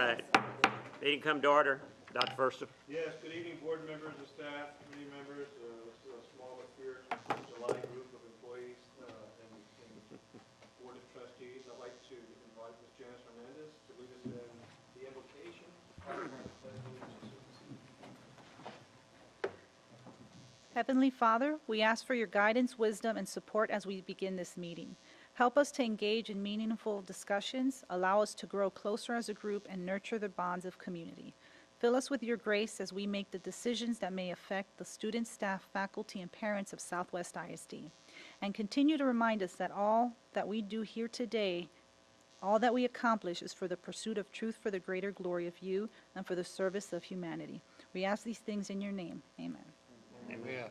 right. Meeting come to order. Dr. Versa. Yes, good evening, board members and staff, committee members, this is a small but fierce July group of employees and board of trustees. I'd like to invite Ms. Janice Hernandez to lead us in the invocation. Heavenly Father, we ask for your guidance, wisdom, and support as we begin this meeting. Help us to engage in meaningful discussions, allow us to grow closer as a group, and nurture the bonds of community. Fill us with your grace as we make the decisions that may affect the students, staff, faculty, and parents of Southwest ISD. And continue to remind us that all that we do here today, all that we accomplish is for the pursuit of truth for the greater glory of you and for the service of humanity. We ask these things in your name. Amen. Amen.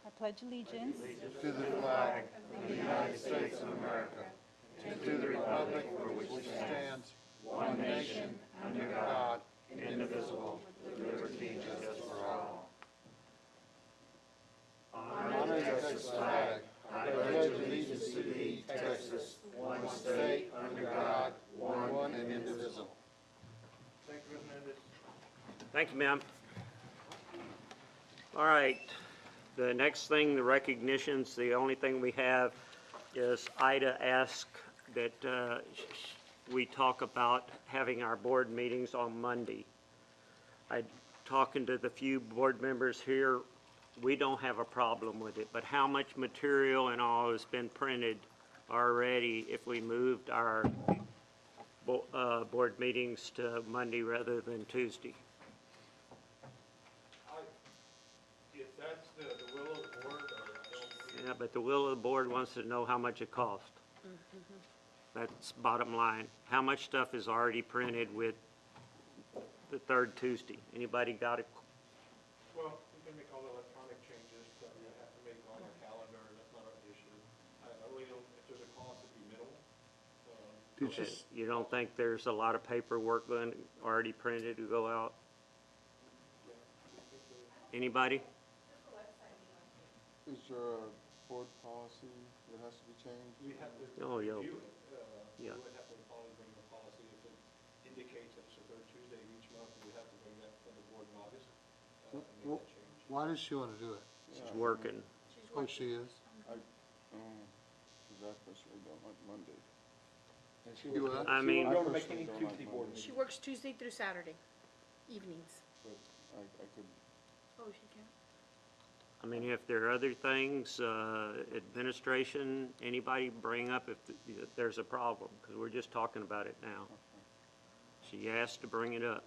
I pledge allegiance To the flag of the United States of America, and to the republic for which it stands, one nation, under God, indivisible, with liberty and justice for all. Honor Texas flag. I pledge allegiance to thee, Texas, one state, under God, one and indivisible. Thank you, Ms. Hernandez. Thank you, ma'am. All right. The next thing, the recognitions, the only thing we have is Ida asked that we talk about having our board meetings on Monday. Talking to the few board members here, we don't have a problem with it, but how much material and all has been printed already if we moved our board meetings to Monday rather than Tuesday? If that's the will of the board, I don't believe. Yeah, but the will of the board wants to know how much it cost. That's bottom line. How much stuff is already printed with the third Tuesday? Anybody got it? Well, we can make all the electronic changes that we have to make on our calendar, that's not an issue. I really don't, if there's a cost, it'd be minimal. Okay. You don't think there's a lot of paperwork already printed to go out? Anybody? Is there a board policy that has to be changed? We have to Oh, yeah. review it. Yeah. We would have to probably bring the policy if it indicates that it's the third Tuesday of each month, we have to bring that to the board in August and make that change. Why does she want to do it? She's working. Oh, she is? Because that's supposed to be done like Monday. You what? I mean, We don't make any Tuesday board meetings. She works Tuesday through Saturday evenings. But I could, Oh, she can. I mean, if there are other things, administration, anybody bring up if there's a problem, because we're just talking about it now. She asked to bring it up.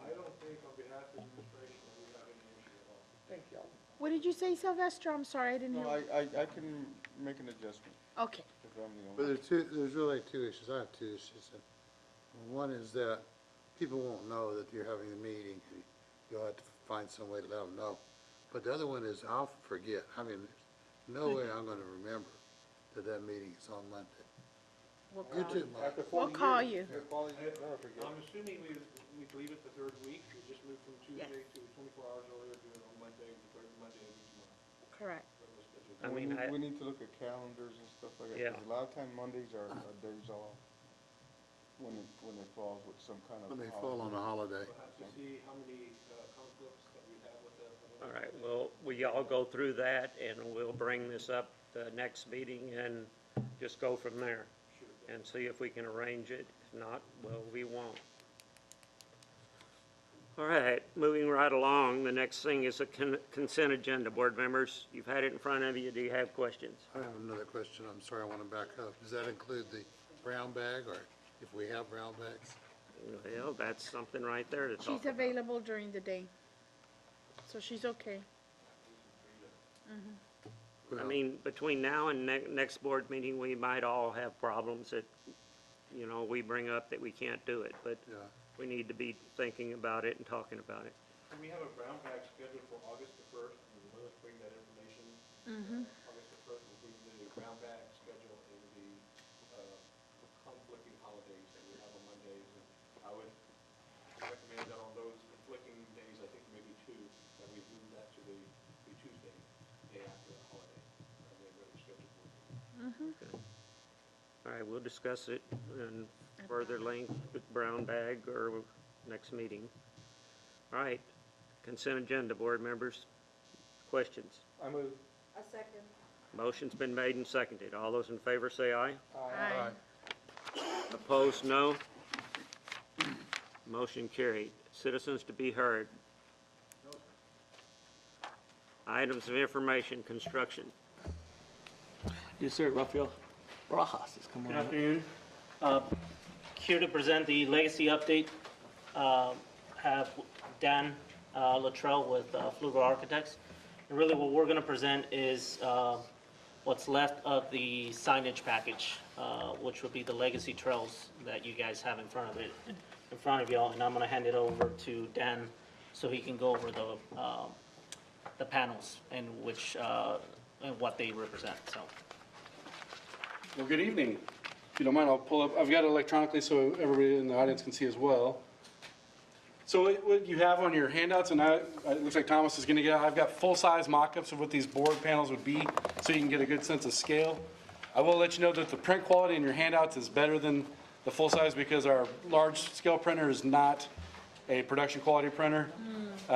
I don't think on behalf of the administration that we have any issue at all. thank y'all. What did you say, Sylvester? I'm sorry, I didn't No, hear. I can make an adjustment Okay. if I'm the But only. there's really two issues. I have two issues. One is that people won't know that you're having a meeting. You'll have to find some way to let them know. But the other one is I'll forget. I mean, there's no way I'm gonna remember that meeting is on Monday. You too, Mike. After We'll 40 call years, you. I'm assuming we leave it the third week, we just move from Tuesday Yes. to 24 hours earlier, do it on Monday, the third Monday of each month. Correct. Regular schedule. I mean, We need to look at calendars and stuff like that, Yeah. because a lot of time Mondays are days off. When it falls with some kind of. When they fall on a holiday. We'll have to see how many conflicts that we have with the. All right, well, we all go through that, and we'll bring this up the next meeting and just go from there and see if we can arrange it. If not, well, we won't. All right, moving right along, the next thing is a consent agenda. Board members, you've had it in front of you. Do you have questions? I have another question. I'm sorry, I want to back up. Does that include the brown bag, or if we have brown bags? Well, that's something right there to talk She's about. available during the day. So she's okay. I mean, between now and next board meeting, we might all have problems that, we bring up that we can't do it, but Yeah. we need to be thinking about it and talking about it. And we have a brown bag scheduled for August the 1st, and let us bring that information. August the 1st will be the brown bag schedule and the conflicting holidays that we have on Mondays. And I would recommend that on those conflicting days, I think maybe two, that we move that to the Tuesday, day after the holiday, and then regular scheduled board meeting. All right, we'll discuss it in further length with brown bag or next meeting. All right, consent agenda, board members. Questions? I move. A second. Motion's been made and seconded. All those in favor say aye. Aye. Opposed, no. Motion carried. Citizens to be heard. Items of information, construction. Yes, sir. Rafael Barajas is coming Good on. afternoon. Here to present the legacy update, have Dan Luttrell with Fluger Architects. And really what we're going to present is what's left of the signage package, which would be the legacy trails that you guys have in front of y'all. And I'm going to hand it over to Dan so he can go over the panels and which and what they represent. So. Well, good evening. If you don't mind, I'll pull up, I've got it electronically so everybody in the audience can see as well. So what you have on your handouts, and it looks like Thomas is going to get, I've got full-size mock-ups of what these board panels would be so you can get a good sense of scale. I will let you know that the print quality in your handouts is better than the full-size because our large-scale printer is not a production quality printer.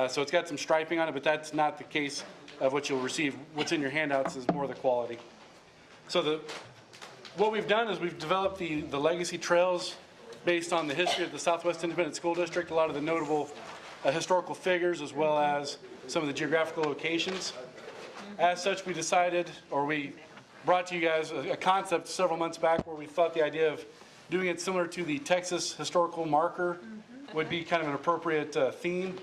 So it's got some striping on it, but that's not the case of what you'll receive. What's in your handouts is more the quality. So what we've done is we've developed the legacy trails based on the history of the Southwest Independent School District, a lot of the notable historical figures, as well as some of the geographical locations. As such, we decided, or we brought to you guys a concept several months back where we thought the idea of doing it similar to the Texas historical marker would be kind of an appropriate theme.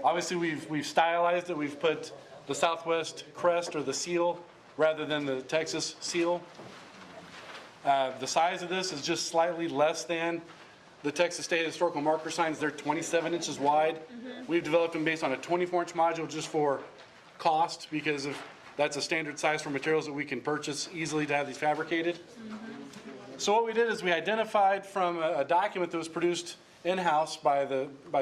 Obviously, we've stylized it. We've put the Southwest crest or the seal rather than the Texas seal. The size of this is just slightly less than the Texas State historical marker signs. They're 27 inches wide. We've developed them based on a 24-inch module just for cost because that's a standard size for materials that we can purchase easily to have these fabricated. So what we did is we identified from a document that was produced in-house by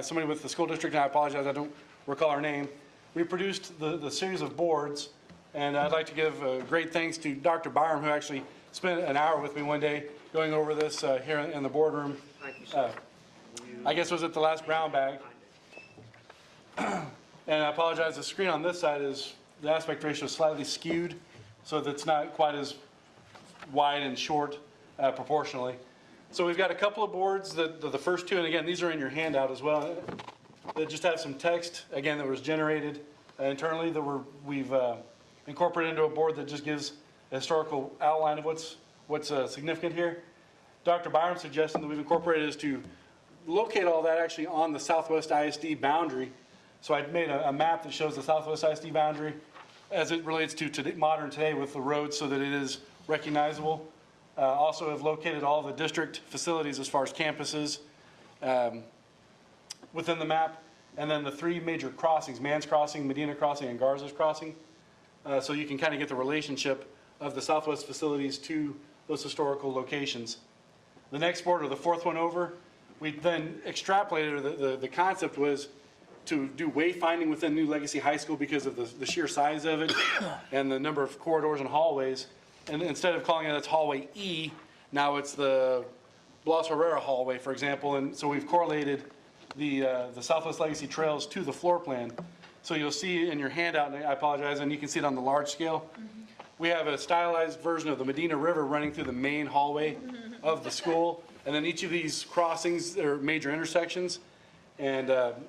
somebody with the school district, and I apologize, I don't recall her name. We produced the series of boards, and I'd like to give great thanks to Dr. Byram, who actually spent an hour with me one day going over this here in the boardroom. Thank you, sir. I guess it was at the last brown bag. And I apologize, the screen on this side the aspect ratio is slightly skewed, so that's not quite as wide and short proportionally. So we've got a couple of boards, the first two, and again, these are in your handout as well, that just have some text, again, that was generated internally that we've incorporated into a board that just gives a historical outline of what's significant here. Dr. Byram's suggestion that we've incorporated is to locate all that actually on the Southwest ISD boundary. So I made a map that shows the Southwest ISD boundary as it relates to modern today with the roads so that it is recognizable. Also have located all the district facilities as far as campuses within the map. And then the three major crossings, Mann's Crossing, Medina Crossing, and Garza's Crossing. So you can kind of get the relationship of the Southwest facilities to those historical locations. The next board, or the fourth one over, we then extrapolated, or the concept was to do wayfinding within New Legacy High School because of the sheer size of it and the number of corridors and hallways. And instead of calling it hallway E, now it's the Blas Herrera hallway, for example. And so we've correlated the Southwest Legacy trails to the floor plan. So you'll see in your handout, and I apologize, and you can see it on the large scale. We have a stylized version of the Medina River running through the main hallway of the school. And then each of these crossings are major intersections. And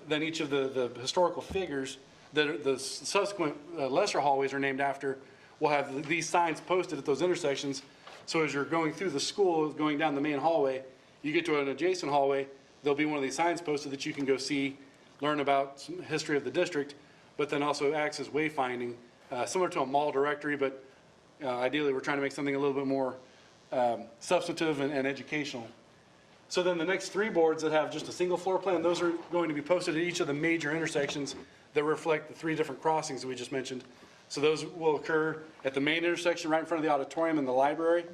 then each of the historical figures that are the subsequent lesser hallways are named after will have these signs posted at those intersections. So as you're going through the school, going down the main hallway, you get to an adjacent hallway, there'll be one of these signs posted that you can go see, learn about some history of the district, but then also acts as wayfinding, similar to a mall directory, but ideally we're trying to make something a little bit more substantive and educational. So then the next three boards that have just a single floor plan, those are going to be posted at each of the major intersections that reflect the three different crossings that we just mentioned. So those will occur at the main intersection right in front of the auditorium and the library.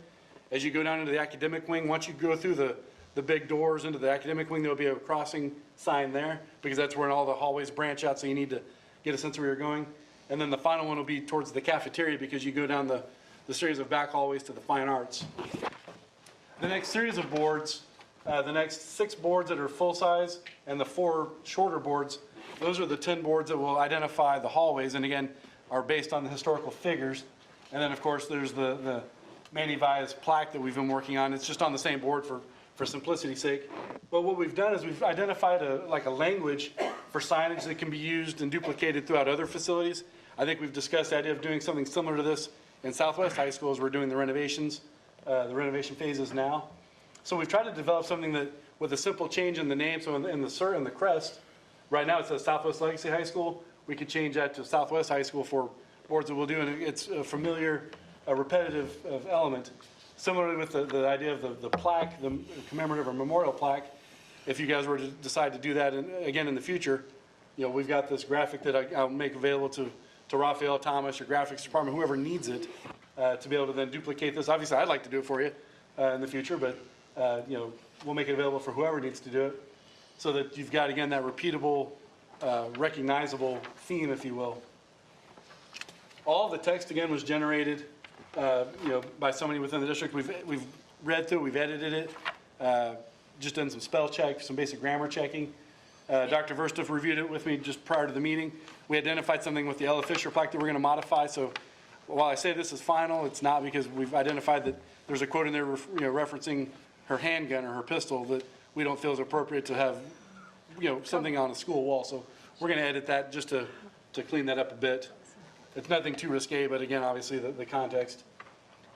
As you go down into the academic wing, once you go through the big doors into the academic wing, there'll be a crossing sign there because that's where all the hallways branch out, so you need to get a sense of where you're going. And then the final one will be towards the cafeteria because you go down the series of back hallways to the fine arts. the next series of boards, the next 6 boards that are full-size and the 4 shorter boards, those are the 10 boards that will identify the hallways, and again, are based on the historical figures. And then, of course, there's the Manny Valles plaque that we've been working on. It's just on the same board for simplicity's sake. But what we've done is we've identified a language for signage that can be used and duplicated throughout other facilities. I think we've discussed the idea of doing something similar to this in Southwest High School as we're doing the renovation phases now. So we've tried to develop something that, with a simple change in the name, so in the crest, right now it says Southwest Legacy High School. We could change that to Southwest High School for boards that we'll do, and it's a familiar, repetitive element. Similarly with the idea of the plaque, the commemorative or memorial plaque, if you guys were to decide to do that again in the future, we've got this graphic that I'll make available to Raphael Thomas, your graphics department, whoever needs it, to be able to then duplicate this. Obviously, I'd like to do it for you in the future, but we'll make it available for whoever needs to do it, so that you've got, again, that repeatable, recognizable theme, if you will. All of the text, again, was generated by somebody within the district. We've read through, we've edited it, just done some spell check, some basic grammar checking. Dr. Verstoff reviewed it with me just prior to the meeting. We identified something with the Ella Fisher plaque that we're going to modify. So while I say this is final, it's not, because we've identified that there's a quote in there referencing her handgun or her pistol that we don't feel is appropriate to have something on a school wall. So we're going to edit that just to clean that up a bit. It's nothing too risque, but again, obviously the context.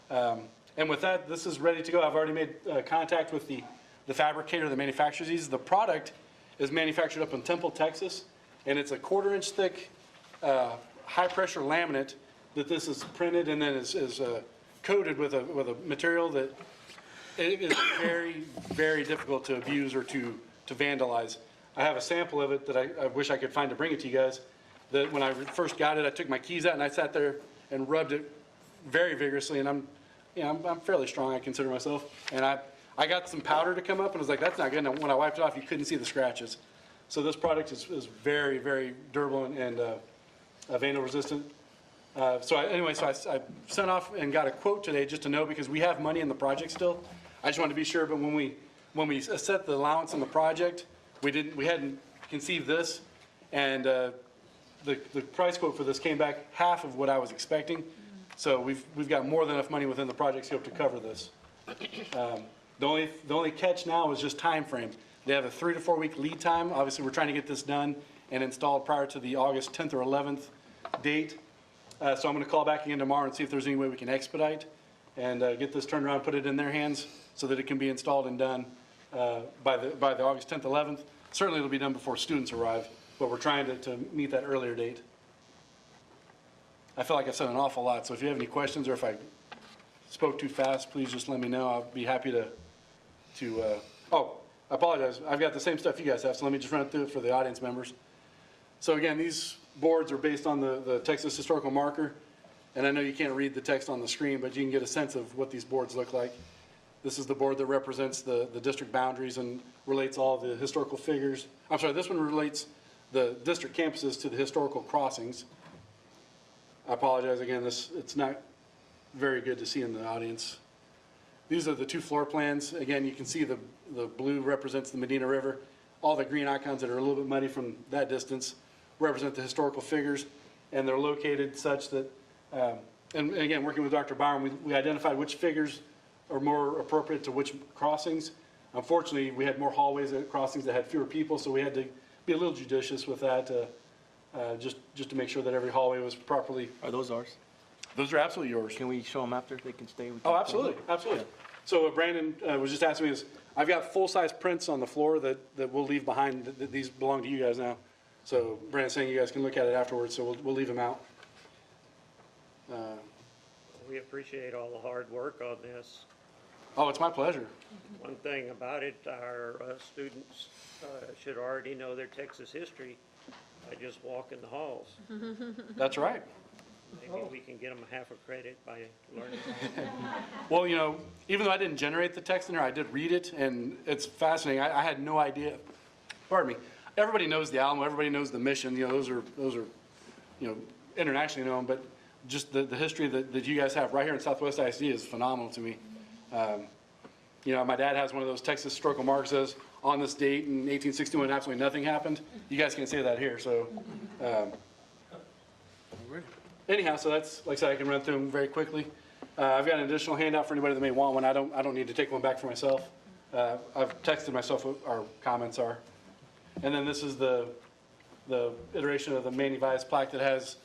And with that, this is ready to go. I've already made contact with the fabricator that manufactures these. The product is manufactured up in Temple, Texas, and it's a 1/4-inch thick, high-pressure laminate that this is printed and then is coated with a material that it is very, very difficult to abuse or to vandalize. I have a sample of it that I wish I could find to bring it to you guys. That when I first got it, I took my keys out and I sat there and rubbed it very vigorously, and I'm fairly strong, I consider myself, and I got some powder to come up, and I was like, that's not good. And when I wiped it off, you couldn't see the scratches. So this product is very, very durable and vandal resistant. So I sent off and got a quote today just to know, because we have money in the project still. I just wanted to be sure, but when we set the allowance on the project, we hadn't conceived this, and the price quote for this came back half of what I was expecting. So we've got more than enough money within the project scope to cover this. The only catch now is just time frame. They have a 3 to 4 week lead time. Obviously, we're trying to get this done and installed prior to the August 10th or 11th date. So I'm going to call back again tomorrow and see if there's any way we can expedite and get this turned around, put it in their hands so that it can be installed and done by the August 10th, 11th. Certainly it'll be done before students arrive, but we're trying to meet that earlier date. I feel like I've said an awful lot, so if you have any questions or if I spoke too fast, please just let me know. I'll be happy to I apologize. I've got the same stuff you guys have, so let me just run it through it for the audience members. So again, these boards are based on the Texas Historical Marker, and I know you can't read the text on the screen, but you can get a sense of what these boards look like. This is the board that represents the district boundaries and relates all the historical figures. I'm sorry, this one relates the district campuses to the historical crossings. I apologize again, it's not very good to see in the audience. These are the 2 floor plans. Again, you can see the blue represents the Medina River. All the green icons that are a little bit muddy from that distance represent the historical figures, and they're located such that, and again, working with Dr. Byron, we identified which figures are more appropriate to which crossings. Unfortunately, we had more hallways at crossings that had fewer people, so we had to be a little judicious with that, just to make sure that every hallway was properly. Are those ours? Those are absolutely yours. Can we show them after? They can stay with Oh, absolutely, absolutely. So what Brandon was just asking me is, I've got full-size prints on the floor that we'll leave behind. These belong to you guys now. So Brandon's saying you guys can look at it afterwards, so we'll leave them out. We appreciate all the hard work on this. Oh, it's my pleasure. One thing about it, our students should already know their Texas history by just walking the halls. That's right. Maybe we can get them half a credit by learning. Well, even though I didn't generate the text in there, I did read it, and it's fascinating. I had no idea. Pardon me. Everybody knows the Alamo. Everybody knows the mission. Those are internationally known. But just the history that you guys have right here in Southwest ISD is phenomenal to me. My dad has one of those Texas historical marks that says, on this date in 1861, absolutely nothing happened. You guys can't say that here, so. Anyhow, so that's, like I said, I can run through them very quickly. I've got an additional handout for anybody that may want one. I don't need to take one back for myself. I've texted myself what our comments are. And then this is the iteration of the Manny Valles plaque that has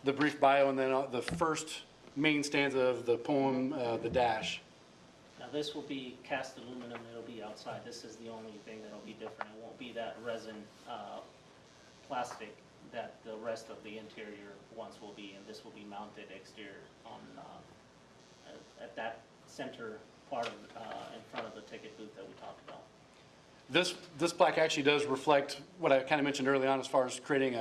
the brief bio and then the first main stanza of the poem, The Dash. Now, this will be cast aluminum, it'll be outside. This is the only thing that'll be different. It won't be that resin plastic that the rest of the interior ones will be, and this will be mounted exterior on, at that center part of, in front of the ticket booth that we talked about. This plaque actually does reflect what I kind of mentioned early on as far as creating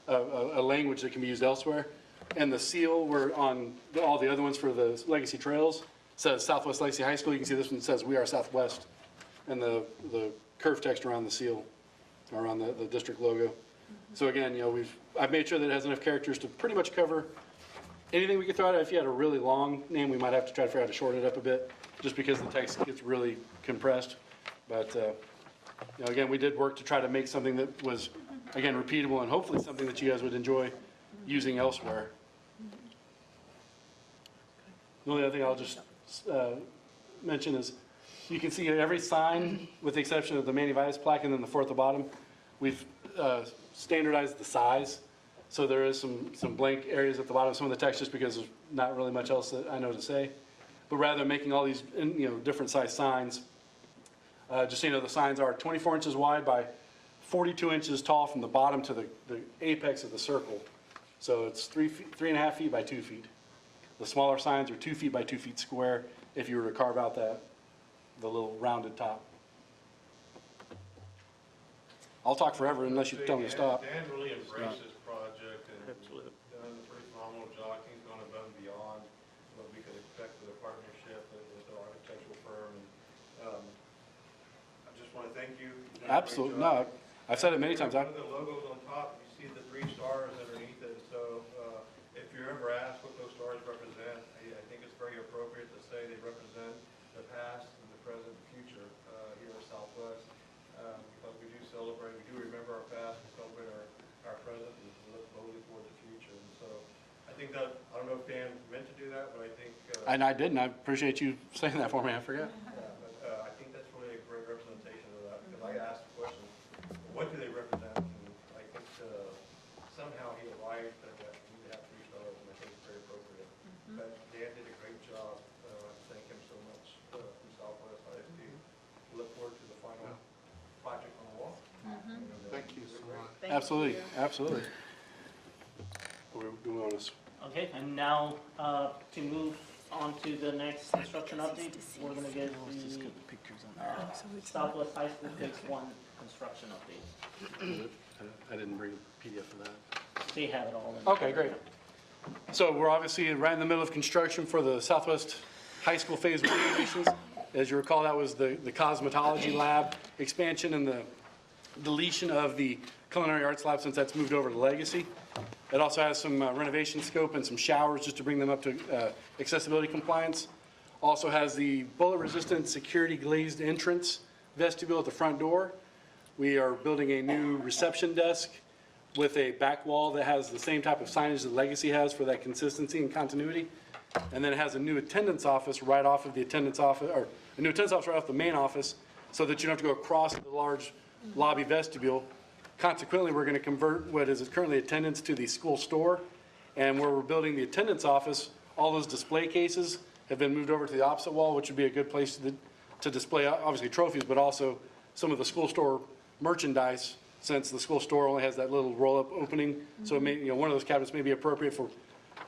a language that can be used elsewhere. And the seal, where on all the other ones for the Legacy Trails, says Southwest Legacy High School. You can see this one says We Are Southwest, and the curved text around the seal, around the district logo. So again, I've made sure that it has enough characters to pretty much cover anything we could throw out. If you had a really long name, we might have to try to figure out how to shorten it up a bit, just because the text gets really compressed. But again, we did work to try to make something that was, again, repeatable and hopefully something that you guys would enjoy using elsewhere. The only other thing I'll just mention is you can see every sign, with the exception of the Manny Valles plaque and then the four at the bottom, we've standardized the size. So there is some blank areas at the bottom, some of the text, just because there's not really much else that I know to say. But rather than making all these different size signs, just so you know, the signs are 24 inches wide by 42 inches tall from the bottom to the apex of the circle. So it's 3.5 feet by 2 feet. The smaller signs are 2 feet by 2 feet square if you were to carve out the little rounded top. I'll talk forever unless you tell me to stop. Dan really embraced this project and Absolutely. done a pretty phenomenal job. He's gone above and beyond what we could expect with a partnership with the architectural firm. And, I just want to thank you. You've done a great Absolutely. job. No, I've said it many times. One of the logos on top, you see the 3 stars underneath it. So if you're ever asked what those stars represent, I think it's very appropriate to say they represent the past and the present and future here at Southwest. Because we do celebrate, we do remember our past, we celebrate our present, and we look boldly toward the future. And so I think that, I don't know if Dan meant to do that, but I think. And I didn't. I appreciate you saying that for me. I forgot. I think that's really a great representation of that, because I asked the question, what do they represent? And I think somehow he arrived at that we need to have 3 stars, and I think it's very appropriate. But Dan did a great job. Thank him so much from Southwest ISD. We look forward to the final project on the wall. Thank you so much. Absolutely. Absolutely. We want to. Okay, and now to move on to the next construction update, we're going to get the Southwest High School Phase 1 construction update. I didn't bring a PDF for that. They have it all in. Okay, great. So we're obviously right in the middle of construction for the Southwest High School Phase 1 renovations. As you recall, that was the cosmetology lab expansion and the deletion of the culinary arts lab, since that's moved over to Legacy. It also has some renovation scope and some showers just to bring them up to accessibility compliance. Also has the bullet-resistant security glazed entrance vestibule at the front door. We are building a new reception desk with a back wall that has the same type of signage that Legacy has for that consistency and continuity. And then it has a new attendance office right off of the attendance office, or a new attendance office right off the main office, so that you don't have to go across the large lobby vestibule. Consequently, we're going to convert what is currently attendance to the school store. And where we're building the attendance office, all those display cases have been moved over to the opposite wall, which would be a good place to display, obviously, trophies, but also some of the school store merchandise, since the school store only has that little roll-up opening. So it may, one of those cabinets may be appropriate for,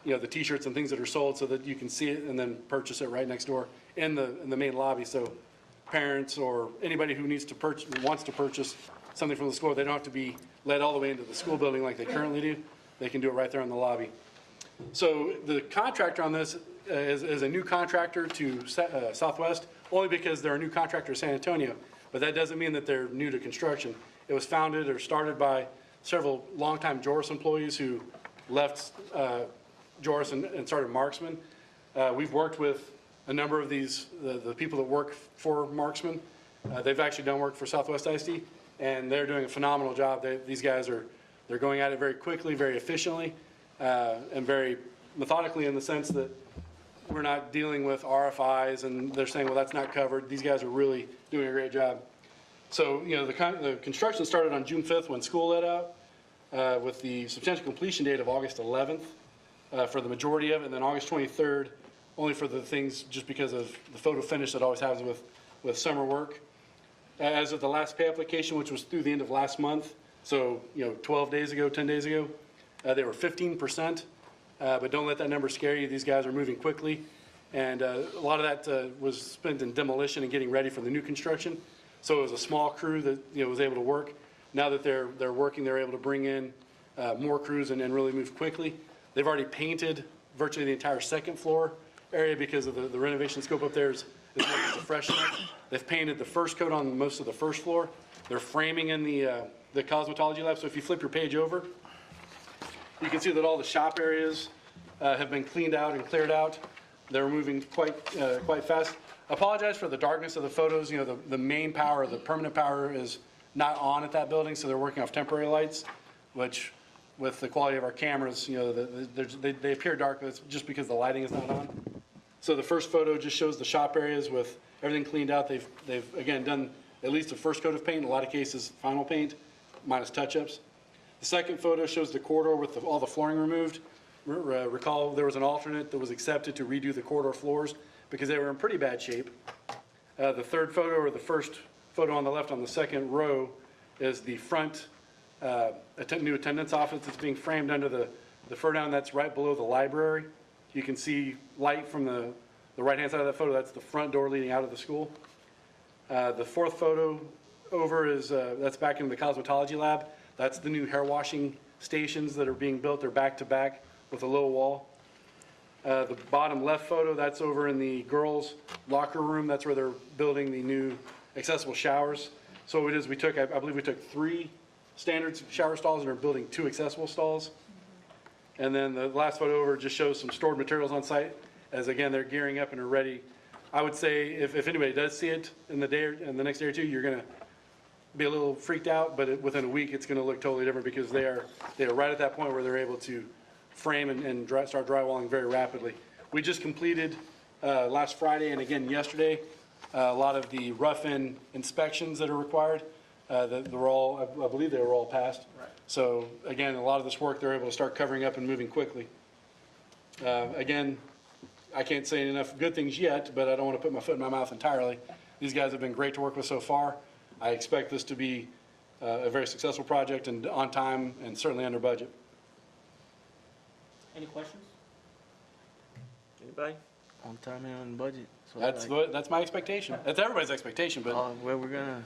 the T-shirts and things that are sold, so that you can see it and then purchase it right next door in the main lobby. So parents or anybody who needs to purchase, wants to purchase something from the school, they don't have to be led all the way into the school building like they currently do. They can do it right there in the lobby. So the contractor on this is a new contractor to Southwest, only because they're a new contractor to San Antonio. But that doesn't mean that they're new to construction. It was founded or started by several longtime Joris employees who left Joris and started Marksman. We've worked with a number of these, the people that work for Marksman, they've actually done work for Southwest ISD, and they're doing a phenomenal job. These guys they're going at it very quickly, very efficiently, and very methodically in the sense that we're not dealing with RFIs and they're saying, well, that's not covered. These guys are really doing a great job. So, the construction started on June 5th when school let out, with the substantial completion date of August 11th for the majority of it, and then August 23rd only for the things just because of the photo finish that always happens with summer work. As of the last pay application, which was through the end of last month, so 12 days ago, 10 days ago, they were 15%. But don't let that number scare you. These guys are moving quickly, and a lot of that was spent in demolition and getting ready for the new construction. So it was a small crew that was able to work. Now that they're working, they're able to bring in more crews and really move quickly. They've already painted virtually the entire second floor area because of the renovation scope up there is more just a freshen up. They've painted the first coat on most of the first floor. They're framing in the cosmetology lab. So if you flip your page over, you can see that all the shop areas have been cleaned out and cleared out. They're moving quite fast. Apologize for the darkness of the photos. The main power, the permanent power is not on at that building, so they're working off temporary lights, which with the quality of our cameras, they appear dark. That's just because the lighting is not on. So the first photo just shows the shop areas with everything cleaned out. They've again done at least the first coat of paint, in a lot of cases final paint, minus touch-ups. The second photo shows the corridor with all the flooring removed. Recall there was an alternate that was accepted to redo the corridor floors because they were in pretty bad shape. The third photo, or the first photo on the left on the second row, is the front new attendance office that's being framed under the fur down. That's right below the library. You can see light from the right-hand side of that photo. That's the front door leading out of the school. The fourth photo over is that's back into the cosmetology lab. That's the new hair washing stations that are being built. They're back to back with a low wall. The bottom left photo, that's over in the girls' locker room. That's where they're building the new accessible showers. So what it is, I believe we took 3 standard shower stalls and are building 2 accessible stalls. And then the last photo over just shows some stored materials on site, as again, they're gearing up and are ready. I would say if anybody does see it in the next day or two, you're gonna be a little freaked out, but within a week, it's gonna look totally different because they are right at that point where they're able to frame and start drywalling very rapidly. We just completed last Friday and again yesterday a lot of the rough-in inspections that are required. I believe they were all passed. Right. So again, a lot of this work they're able to start covering up and moving quickly. Again, I can't say enough good things yet, but I don't want to put my foot in my mouth entirely. These guys have been great to work with so far. I expect this to be a very successful project and on time and certainly under budget. Any questions? Anybody? On time and on budget. So That's my expectation. That's everybody's expectation, but well, we're gonna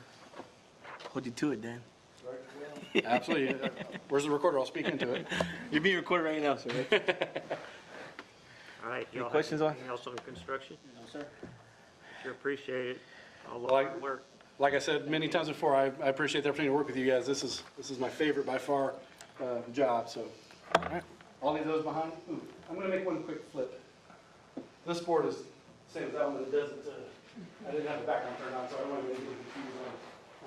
hold you to it, Dan. absolutely. Where's the recorder? I'll speak into it. You're being recorded right now, sir. All right. Any y'all have questions on? anything else on construction? No, sir. Sure appreciate it. All the Well, hard work. Like I said many times before, I appreciate the opportunity to work with you guys. This is my favorite by far job. So I'll leave those behind. Ooh, I'm going to make one quick flip. This board is the same as that one, but it doesn't. I didn't have the background turned on, so I don't want to get confused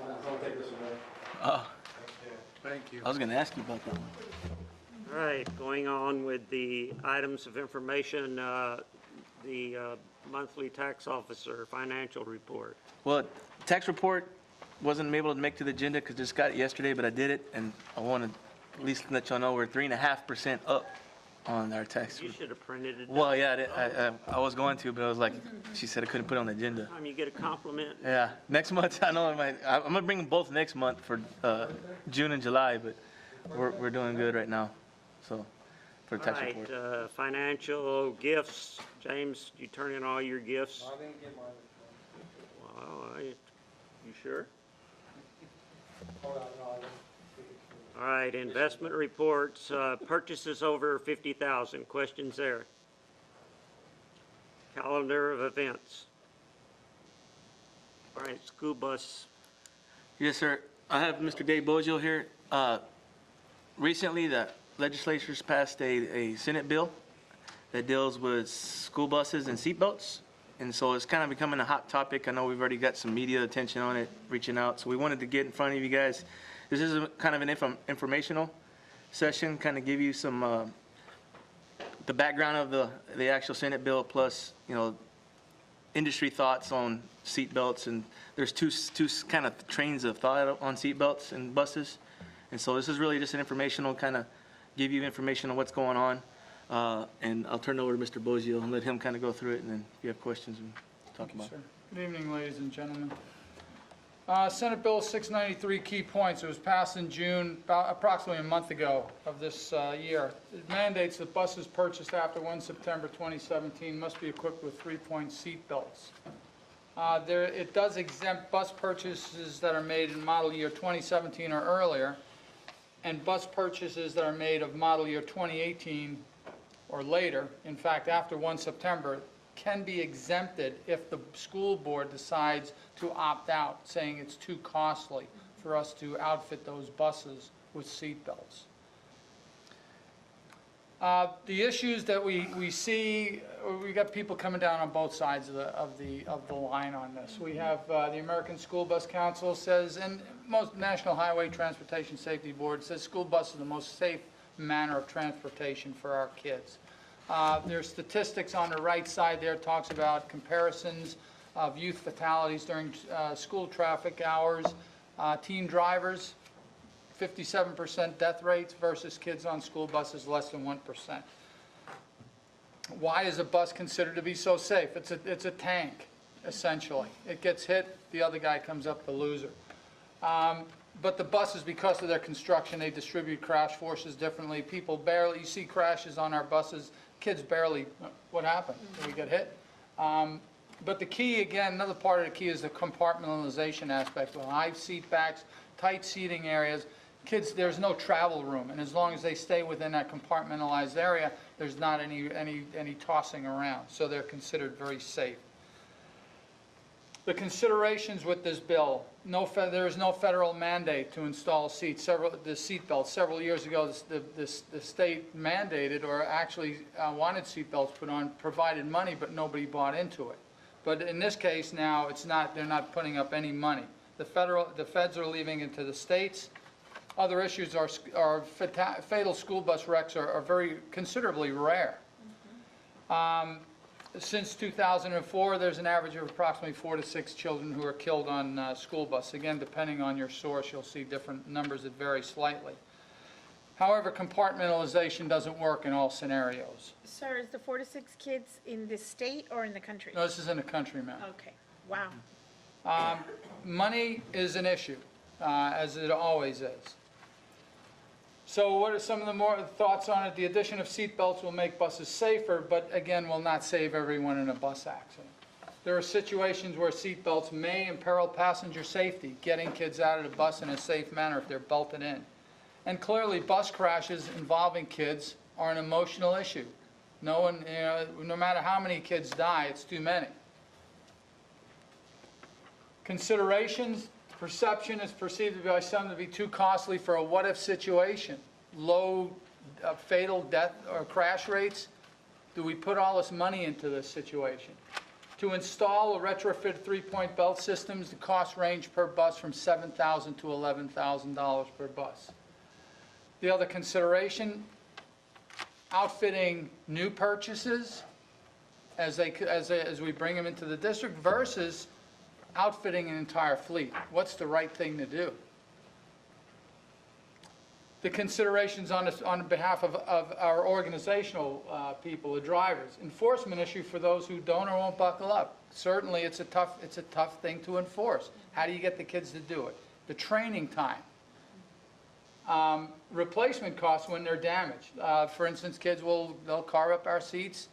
on that. So I'll take this one away. Thank you. I was gonna ask you about that one. All right, going on with the items of information, the monthly tax officer financial report. Well, tax report wasn't able to make to the agenda because just got it yesterday, but I did it, and I want to at least let y'all know we're 3.5% up on our tax. You should have printed it. Well, yeah, I was going to, but I was like, she said I couldn't put it on the agenda. Time you get a compliment. Yeah, next month, I know, I'm gonna bring them both next month for June and July, but we're doing good right now, so, for the All tax right, report. financial gifts. James, you turn in all your gifts? I didn't get mine. Well, you sure? Hold on, no, I didn't. All right, investment reports, purchases over 50,000. Questions there? Calendar of events. All right, school bus. Yes, sir. I have Mr. Dave Bojo here. Recently, the legislature's passed a Senate bill that deals with school buses and seatbelts. and so it's kind of becoming a hot topic. I know we've already got some media attention on it, reaching out, so we wanted to get in front of you guys. This is kind of an informational session, kind of give you some, the background of the actual Senate bill, plus, you know, industry thoughts on seat belts, and there's two kind of trains of thought on seat belts and buses. And so this is really just an informational, kind of give you information on what's going on. And I'll turn it over to Mr. Bozio and let him kind of go through it, and then if you have questions, we talk about it. Good evening, ladies and gentlemen. Senate Bill 693, key points. It was passed in June, about approximately a month ago of this year. It mandates that buses purchased after 1 September 2017 must be equipped with 3-point seat belts. It does exempt bus purchases that are made in model year 2017 or earlier, and bus purchases that are made of model year 2018 or later, in fact, after 1 September, can be exempted if the school board decides to opt out, saying it's too costly for us to outfit those buses with seat belts. The issues that we see, we got people coming down on both sides of the line on this. We have the American School Bus Council says, and most National Highway Transportation Safety Board says school bus is the most safe manner of transportation for our kids. There's statistics on the right side there, talks about comparisons of youth fatalities during school traffic hours, teen drivers, 57% death rates versus kids on school buses, less than 1%. Why is a bus considered to be so safe? It's a tank, essentially. It gets hit, the other guy comes up the loser. But the buses, because of their construction, they distribute crash forces differently. People barely, you see crashes on our buses, kids barely, what happened? Did we get hit? But the key, again, another part of the key is the compartmentalization aspect. With high seat backs, tight seating areas, kids, there's no travel room, and as long as they stay within that compartmentalized area, there's not any tossing around, so they're considered very safe. The considerations with this bill, there is no federal mandate to install the seat belts. Several years ago, the state mandated, or actually wanted seat belts put on, provided money, but nobody bought into it. But in this case now, they're not putting up any money. The feds are leaving it to the states. Other issues are fatal school bus wrecks are very considerably rare. Since 2004, there's an average of approximately 4 to 6 children who are killed on school bus. Again, depending on your source, you'll see different numbers that vary slightly. However, compartmentalization doesn't work in all scenarios. Sir, is the 4 to 6 kids in the state or in the country? No, this is in the country, ma'am. Okay, wow. Money is an issue, as it always is. So what are some of the more thoughts on it? The addition of seat belts will make buses safer, but again, will not save everyone in a bus accident. There are situations where seat belts may imperil passenger safety, getting kids out of the bus in a safe manner if they're belted in. And clearly, bus crashes involving kids are an emotional issue. No matter how many kids die, it's too many. Considerations. Perception is perceived by some to be too costly for a what-if situation. Low fatal death or crash rates. Do we put all this money into this situation? To install or retrofit 3-point belt systems, the cost range per bus from $7,000 to $11,000 per bus. The other consideration, outfitting new purchases as we bring them into the district versus outfitting an entire fleet. What's the right thing to do? The considerations on behalf of our organizational people, the drivers. Enforcement issue for those who don't or won't buckle up. Certainly it's a tough thing to enforce. How do you get the kids to do it? The training time. Replacement costs when they're damaged. For instance, kids they'll carve up our seats.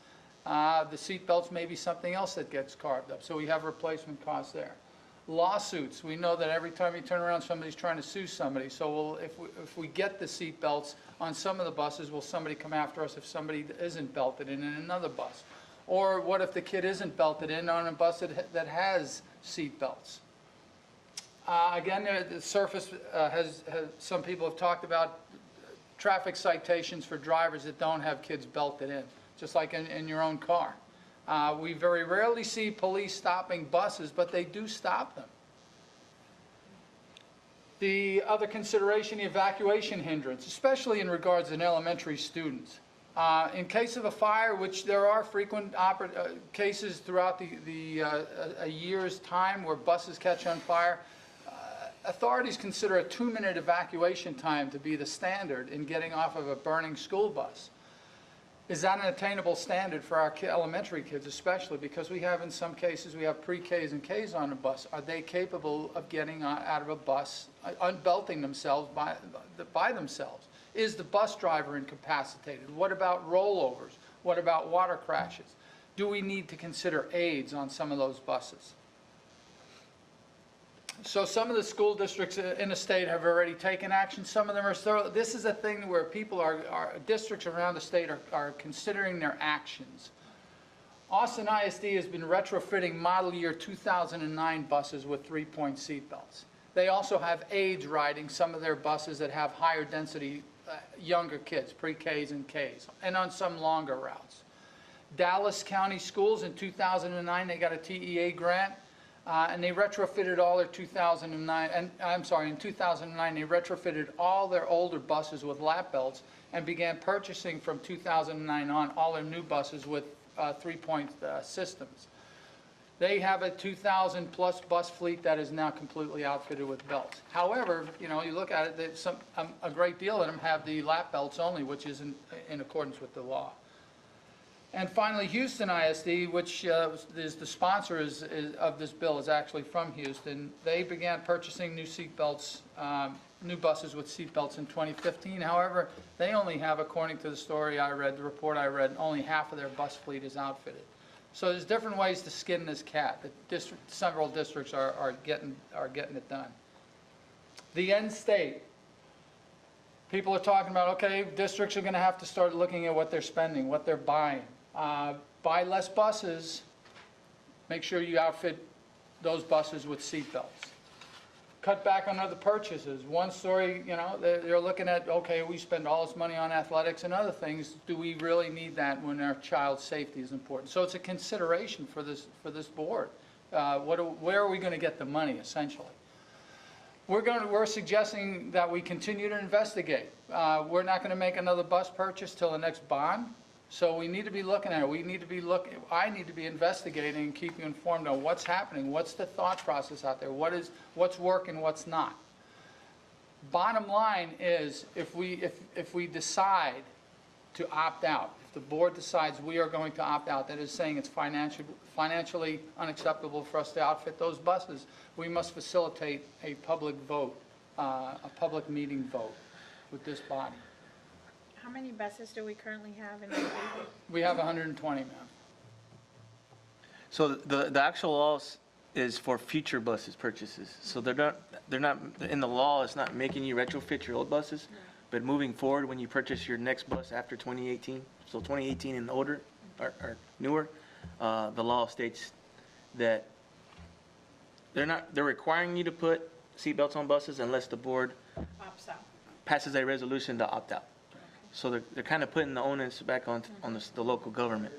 The seat belts may be something else that gets carved up, so we have replacement costs there. Lawsuits, we know that every time you turn around, somebody's trying to sue somebody. So if we get the seat belts on some of the buses, will somebody come after us if somebody isn't belted in another bus? Or what if the kid isn't belted in on a bus that has seat belts? Again, the surface some people have talked about traffic citations for drivers that don't have kids belted in, just like in your own car. We very rarely see police stopping buses, but they do stop them. The other consideration, the evacuation hindrance, especially in regards to elementary students. In case of a fire, which there are frequent cases throughout a year's time where buses catch on fire, authorities consider a 2-minute evacuation time to be the standard in getting off of a burning school bus. Is that an attainable standard for our elementary kids especially? Because we have, in some cases, we have pre-Ks and Ks on a bus. Are they capable of getting out of a bus, unbelting themselves by themselves? Is the bus driver incapacitated? What about rollovers? What about water crashes? Do we need to consider aids on some of those buses? So some of the school districts in the state have already taken action. Some of them are still. This is a thing where people districts around the state are considering their actions. Austin ISD has been retrofitting model year 2009 buses with 3-point seatbelts. They also have aids riding some of their buses that have higher density younger kids, pre-Ks and Ks, and on some longer routes. Dallas County Schools in 2009, they got a TEA grant. And they retrofitted all their 2009, and I'm sorry, in 2009, they retrofitted all their older buses with lap belts and began purchasing from 2009 on all their new buses with 3-point systems. They have a 2,000 plus bus fleet that is now completely outfitted with belts. However, you know, you look at it, a great deal of them have the lap belts only, which is in accordance with the law. And finally, Houston ISD, which is the sponsor of this bill, is actually from Houston. They began purchasing new seatbelts, new buses with seatbelts in 2015. However, they only have, according to the story I read, the report I read, only half of their bus fleet is outfitted. So there's different ways to skin this cat. Several districts are getting it done. The end state. People are talking about, okay, districts are going to have to start looking at what they're spending, what they're buying. Buy less buses, make sure you outfit those buses with seatbelts. Cut back on other purchases. One story, you know, they're looking at, okay, we spend all this money on athletics and other things. Do we really need that when our child's safety is important? So it's a consideration for this board. Where are we going to get the money, essentially? We're suggesting that we continue to investigate. We're not going to make another bus purchase till the next bond. So we need to be looking at it. I need to be investigating and keep you informed on what's happening, what's the thought process out there, what's working, what's not. Bottom line is, if we decide to opt out, if the board decides we are going to opt out, that is saying it's financially unacceptable for us to outfit those buses, we must facilitate a public vote, a public meeting vote with this body. How many buses do we currently have in our fleet? We have 120, ma'am. So the actual law is for future buses purchases. So they're not, in the law, it's not making you retrofit your old buses, but moving forward, when you purchase your next bus after 2018, so 2018 and older, or newer, the law states that they're requiring you to put seatbelts on buses unless the board Opts out. passes a resolution to opt out. So they're kind of putting the onus back on the local government.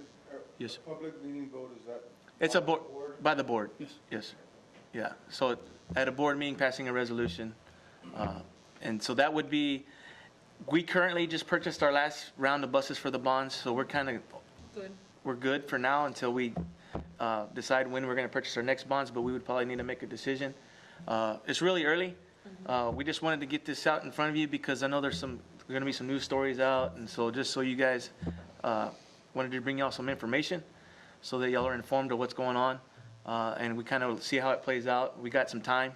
Yes. Public meeting vote, is that? It's a board, by the board. Yes. Yes. Yeah. So at a board meeting, passing a resolution. And so that would be, we currently just purchased our last round of buses for the bonds. So we're kind of, we're good for now until we decide when we're going to purchase our next bonds, but we would probably need to make a decision. It's really early. We just wanted to get this out in front of you because I know there's going to be some news stories out, and so just so you guys, wanted to bring y'all some information so that y'all are informed of what's going on, and we kind of see how it plays out. We got some time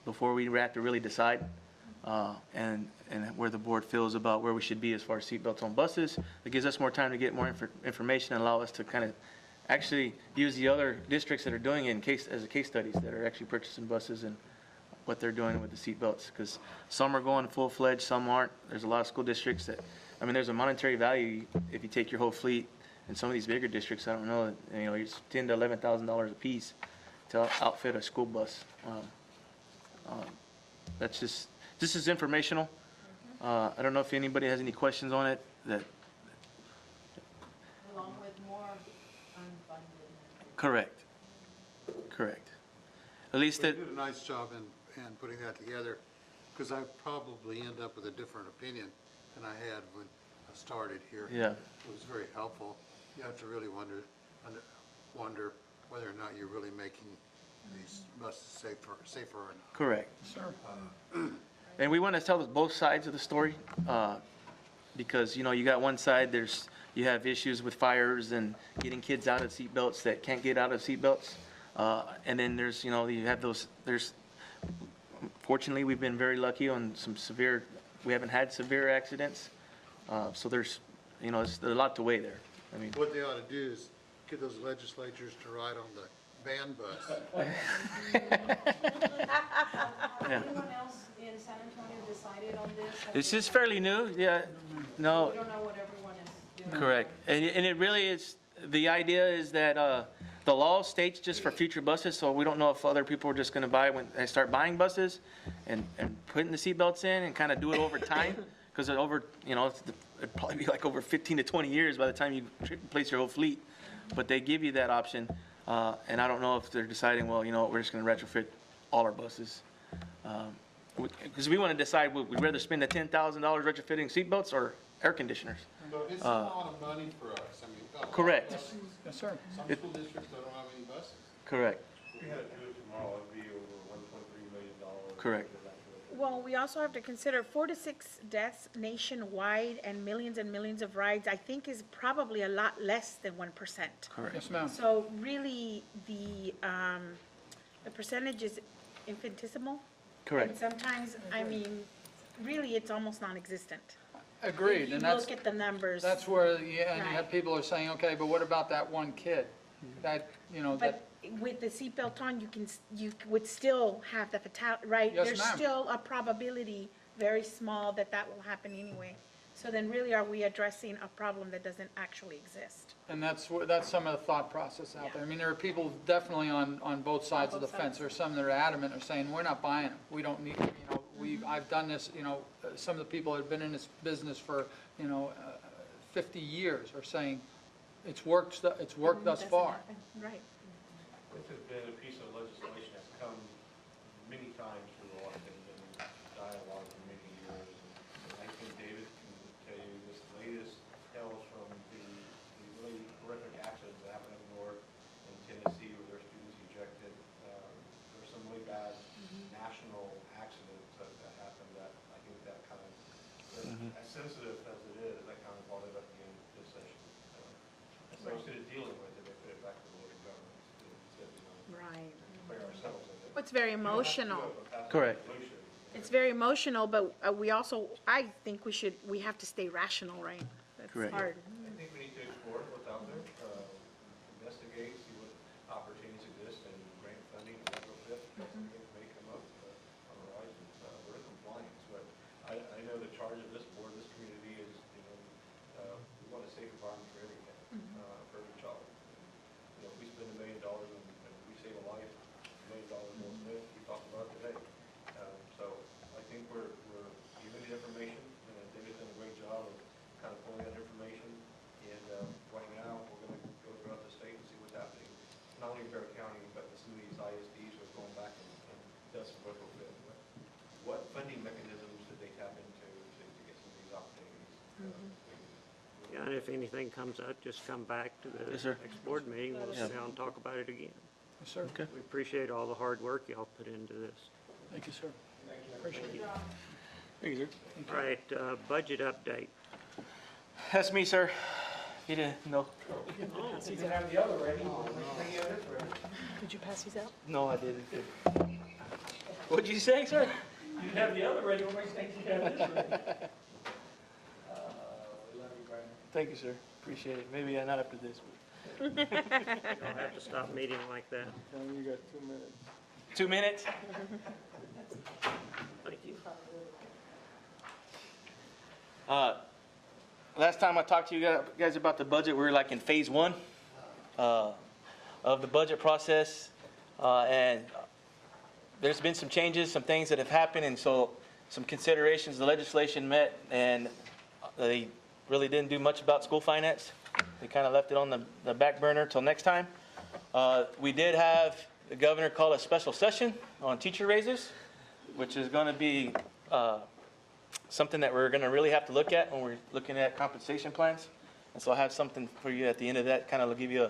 before we have to really decide, and where the board feels about where we should be as far as seatbelts on buses. It gives us more time to get more information and allow us to kind of actually use the other districts that are doing it as a case studies that are actually purchasing buses and what they're doing with the seatbelts, because some are going full-fledged, some aren't. There's a lot of school districts that, I mean, there's a monetary value if you take your whole fleet. In some of these bigger districts, I don't know, you know, it's $10,000 to $11,000 a piece to outfit a school bus. That's just, this is informational. I don't know if anybody has any questions on it. Along with more unfunded Correct. Correct. At least You that, did a nice job in putting that together, because I probably end up with a different opinion than I had when I started here. yeah, It was very helpful. You have to really wonder whether or not you're really making these buses safer or not. correct. Sir. And we want to tell both sides of the story, because, you got one side, you have issues with fires and getting kids out of seatbelts that can't get out of seatbelts. And then you have fortunately, we've been very lucky on we haven't had severe accidents. So there's a lot to weigh there. I mean, What they ought to do is get those legislatures to ride on the band bus. Anyone else in San Antonio decided on this? this is fairly new, yeah, no. We don't know what everyone is doing. Correct. And it really is, the idea is that the law states just for future buses, so we don't know if other people are just going to buy when they start buying buses and putting the seatbelts in and kind of do it over time. Because it'd probably be like over 15 to 20 years by the time you replace your whole fleet. But they give you that option. And I don't know if they're deciding, well, we're just going to retrofit all our buses. Because we want to decide, would we rather spend the $10,000 retrofitting seatbelts or air conditioners? But it's a lot of money for us. I mean, we've got a lot of Correct. buses. Yes, sir. Some school districts don't have any buses. Correct. If we had to do it tomorrow, it'd be over $1.3 million. Correct. Well, we also have to consider 4 to 6 deaths nationwide and millions of rides, I think is probably a lot less than 1%. Correct. Yes, ma'am. So really, the percentage is infinitesimal. Correct. And sometimes, really, it's almost non-existent. Agreed, and If that's, you look at the numbers. that's where, yeah, and you have Right. people are saying, okay, but what about that one kid? That, that, But with the seatbelt on, you would still have the fatality, right? Yes, There's ma'am. still a probability, very small, that will happen anyway. So then really, are we addressing a problem that doesn't actually exist? and that's some of the thought process out there. I mean, there are people definitely on both sides of the fence. There are some that are adamant, are saying, we're not buying them. We don't need, I've done this, some of the people that have been in this business for, 50 years are saying, it's worked thus Doesn't far. happen. Right. This has been a piece of legislation that's come many times through Washington and dialogue for many years. And I think David can tell you this latest tells from the really horrific accidents that happened up north in Tennessee where their students ejected. There's some really bad national accidents that happened that I think that kind of, as sensitive as it is, that kind of brought it up again this session. So instead of dealing with it, they put it back to the board of government. Right. Play ourselves in it. It's very emotional. Correct. It's very emotional, but I think we have to stay rational, right? That's Correct. hard. I think we need to explore what's out there, investigate, see what opportunities exist in grant funding and retrofit. Things may come up on the horizon. We're in compliance, but I know the charge of this board, this community is, we want a safe environment for every kid, for every child. If we spend $1 million and we save a life, $1 million more than this, we talked about today. So I think we're giving the information, and David's done a great job of kind of pulling that information. And right now, we're going to go throughout the state and see what's happening, not only in Bear County, but some of these ISDs are going back and does some retrofit. What funding mechanisms did they tap into to get some of these opportunities? Yeah, and if anything comes up, just come back to the Yes, sir. next board meeting. We'll Yeah. sit down and talk about it again. Yes, sir. Okay. We appreciate all the hard work y'all put into this. Thank you, sir. Appreciate it. Thank you, sir. All right, budget update. That's me, sir. You didn't know? Did you pass these out? No, I didn't. What'd you say, sir? You have the other ready, what makes you think you have this ready? Thank you, sir. Appreciate it. Maybe not after this. You don't have to stop meeting like that. You got 2 minutes. 2 minutes? Thank you. Last time I talked to you guys about the budget, we were like in phase 1 of the budget process. And there's been some changes, some things that have happened, and so some considerations. The legislation met, and they really didn't do much about school finance. They kind of left it on the back burner till next time. We did have the governor call a special session on teacher raises, which is going to be something that we're going to really have to look at when we're looking at compensation plans. And so I have something for you at the end of that, kind of give you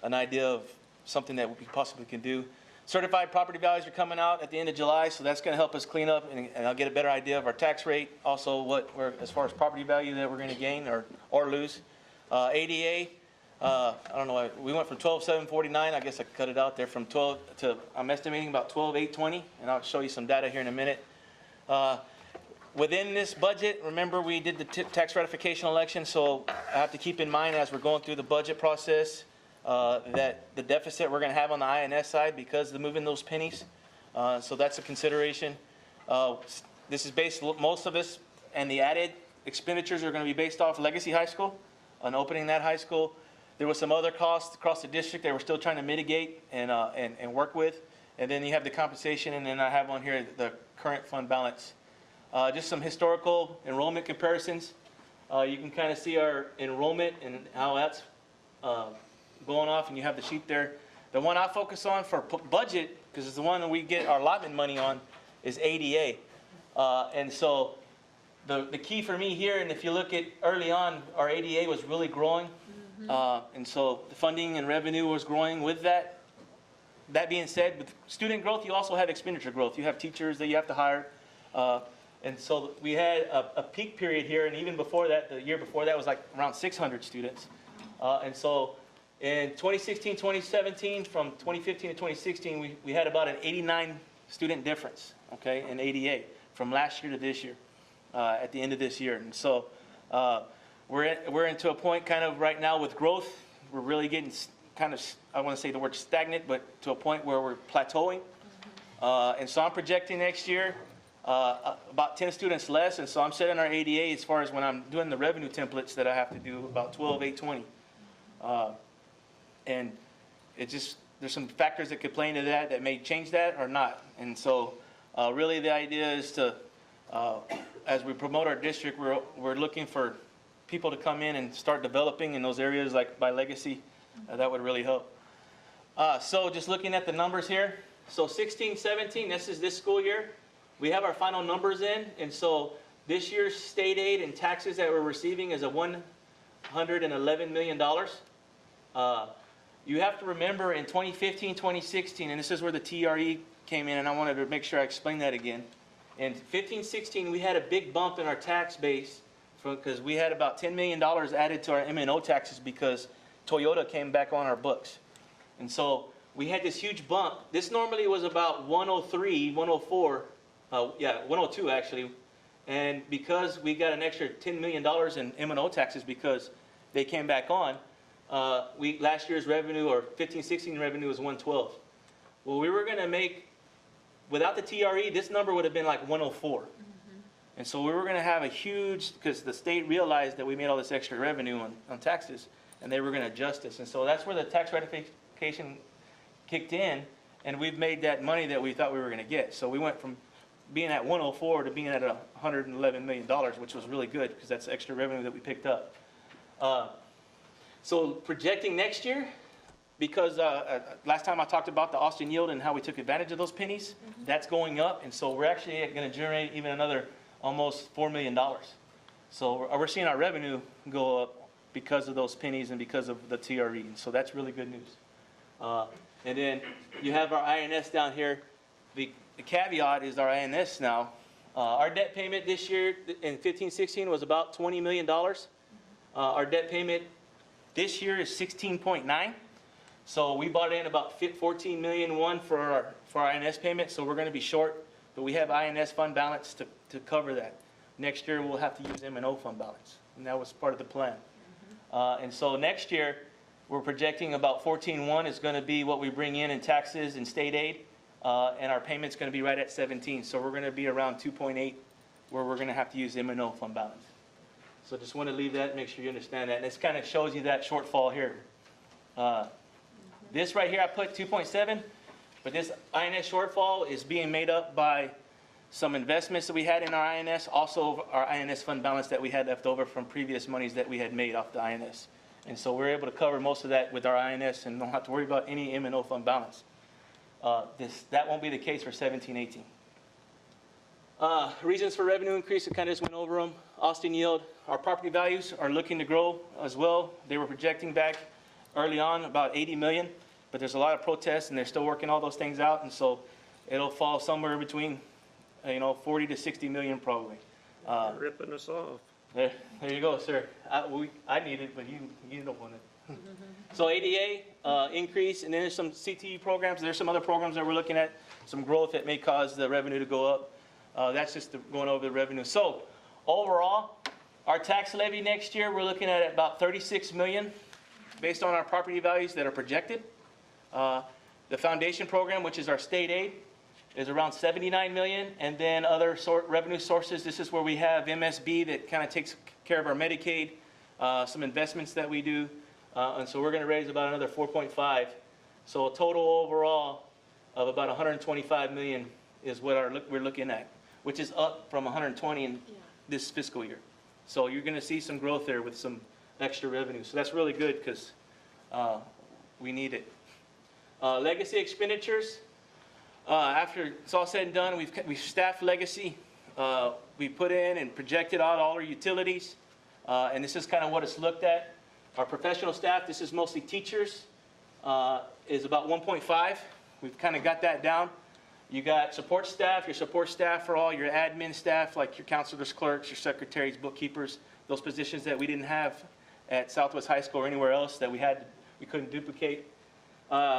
an idea of something that we possibly can do. Certified property values are coming out at the end of July, so that's going to help us clean up, and I'll get a better idea of our tax rate, also what we're, as far as property value that we're going to gain or lose. ADA, I don't know, we went from 12,749, I guess I cut it out there, from 12 to, I'm estimating about 12,820, and I'll show you some data here in a minute. Within this budget, remember we did the tax ratification election, so I have to keep in mind as we're going through the budget process that the deficit we're going to have on the INS side because of moving those pennies. So that's a consideration. This is based, most of this, and the added expenditures are going to be based off Legacy High School, on opening that high school. There was some other costs across the district that we're still trying to mitigate and work with. And then you have the compensation, and then I have on here the current fund balance. Just some historical enrollment comparisons. You can kind of see our enrollment and how that's going off, and you have the sheet there. The one I focus on for budget, because it's the one that we get our allotment money on, is ADA. And so the key for me here, and if you look at early on, our ADA was really growing. And so the funding and revenue was growing with that. That being said, with student growth, you also have expenditure growth. You have teachers that you have to hire. And so we had a peak period here, and even before that, the year before that was like around 600 students. And so in 2016, 2017, from 2015 to 2016, we had about an 89 student difference, okay, in ADA from last year to this year, at the end of this year. And so we're into a point kind of right now with growth. We're really getting kind of, I want to say the word stagnant, but to a point where we're plateauing. And so I'm projecting next year about 10 students less, and so I'm setting our ADA as far as when I'm doing the revenue templates that I have to do about 12,820. And it just, there's some factors that could play into that may change that or not. And so really the idea is to, as we promote our district, we're looking for people to come in and start developing in those areas like by Legacy. That would really help. So just looking at the numbers here. So 16, 17, this is this school year. We have our final numbers in, and so this year's state aid and taxes that we're receiving is a $111 million. You have to remember in 2015, 2016, and this is where the TRE came in, and I wanted to make sure I explain that again. In 15, 16, we had a big bump in our tax base because we had about $10 million added to our M&O taxes because Toyota came back on our books. And so we had this huge bump. This normally was about 103, 104, 102 actually. And because we got an extra $10 million in M&O taxes because they came back on, last year's revenue, or 15, 16 revenue, was 112. Well, we were going to make, without the TRE, this number would have been like 104. And so we were going to have a huge, because the state realized that we made all this extra revenue on taxes, and they were going to adjust us. And so that's where the tax ratification kicked in, and we've made that money that we thought we were going to get. So we went from being at 104 to being at $111 million, which was really good because that's extra revenue that we picked up. So projecting next year, because last time I talked about the Austin yield and how we took advantage of those pennies, that's going up, and so we're actually going to generate even another almost $4 million. So we're seeing our revenue go up because of those pennies and because of the TRE, and so that's really good news. And then you have our INS down here. The caveat is our INS now. Our debt payment this year in 15-16 was about $20 million. Our debt payment this year is 16.9. So we bought in about 14 million for our INS payment. So we're going to be short, but we have INS fund balance to cover that. Next year we'll have to use M&O fund balance, and that was part of the plan. And so next year we're projecting about 14.1 is going to be what we bring in taxes and state aid, and our payment's going to be right at 17. So we're going to be around 2.8, where we're going to have to use M&O fund balance. So just want to leave that, make sure you understand that. And this kind of shows you that shortfall here. This right here, I put 2.7, but this INS shortfall is being made up by some investments that we had in our INS, also our INS fund balance that we had left over from previous monies that we had made off the INS. And so we're able to cover most of that with our INS and don't have to worry about any M&O fund balance. That won't be the case for 17-18. Reasons for revenue increase, I kind of just went over them. Austin yield, our property values are looking to grow as well. They were projecting back early on about 80 million, but there's a lot of protests and they're still working all those things out. And so it'll fall somewhere between, 40 to 60 million probably. Ripping us off. There you go, sir. I need it, but you don't want it. So ADA increase, and then there's some CTE programs. There's some other programs that we're looking at, some growth that may cause the revenue to go up. That's just going over the revenue. So overall, our tax levy next year, we're looking at about 36 million based on our property values that are projected. The foundation program, which is our state aid, is around 79 million. And then other revenue sources, this is where we have MSB that kind of takes care of our Medicaid, some investments that we do. And so we're going to raise about another 4.5. So a total overall of about 125 million is what we're looking at, which is up from 120 in this fiscal year. So you're going to see some growth there with some extra revenue. So that's really good because we need it. Legacy expenditures. After it's all said and done, we've staffed legacy. We put in and projected out all our utilities. And this is kind of what it's looked at. Our professional staff, this is mostly teachers, is about 1.5. We've kind of got that down. You got support staff, your support staff for all your admin staff, like your counselors, clerks, your secretaries, bookkeepers, those positions that we didn't have at Southwest High School or anywhere else that we couldn't duplicate.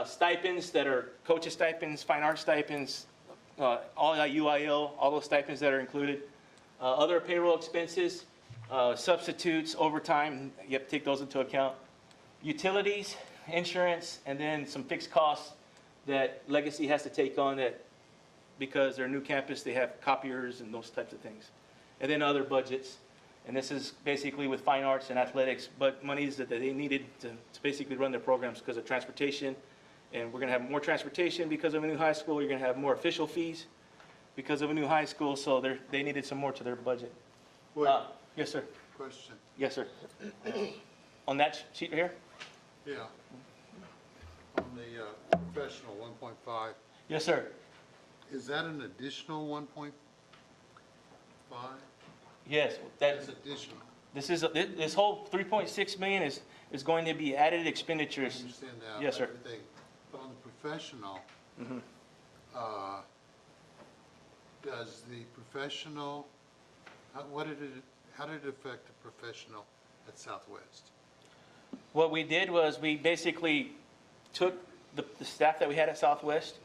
Stipends that are coaches stipends, fine art stipends, all that UIL, all those stipends that are included. Other payroll expenses, substitutes, overtime, you have to take those into account. Utilities, insurance, and then some fixed costs that Legacy has to take on that because they're a new campus, they have copiers and those types of things. And then other budgets. And this is basically with fine arts and athletics, but monies that they needed to basically run their programs because of transportation. And we're going to have more transportation because of a new high school. You're going to have more official fees because of a new high school. So they needed some more to their budget. Wait, Yes, sir. question. Yes, sir. On that sheet here? Yeah. On the professional 1.5, Yes, sir. is that an additional 1.5? Yes, That's additional. this whole 3.6 million is going to be added I expenditures. understand that. Yes, sir. Everything. But on the professional, does the professional, how did it affect the professional at Southwest? What we did was we basically took the staff that we had at Southwest,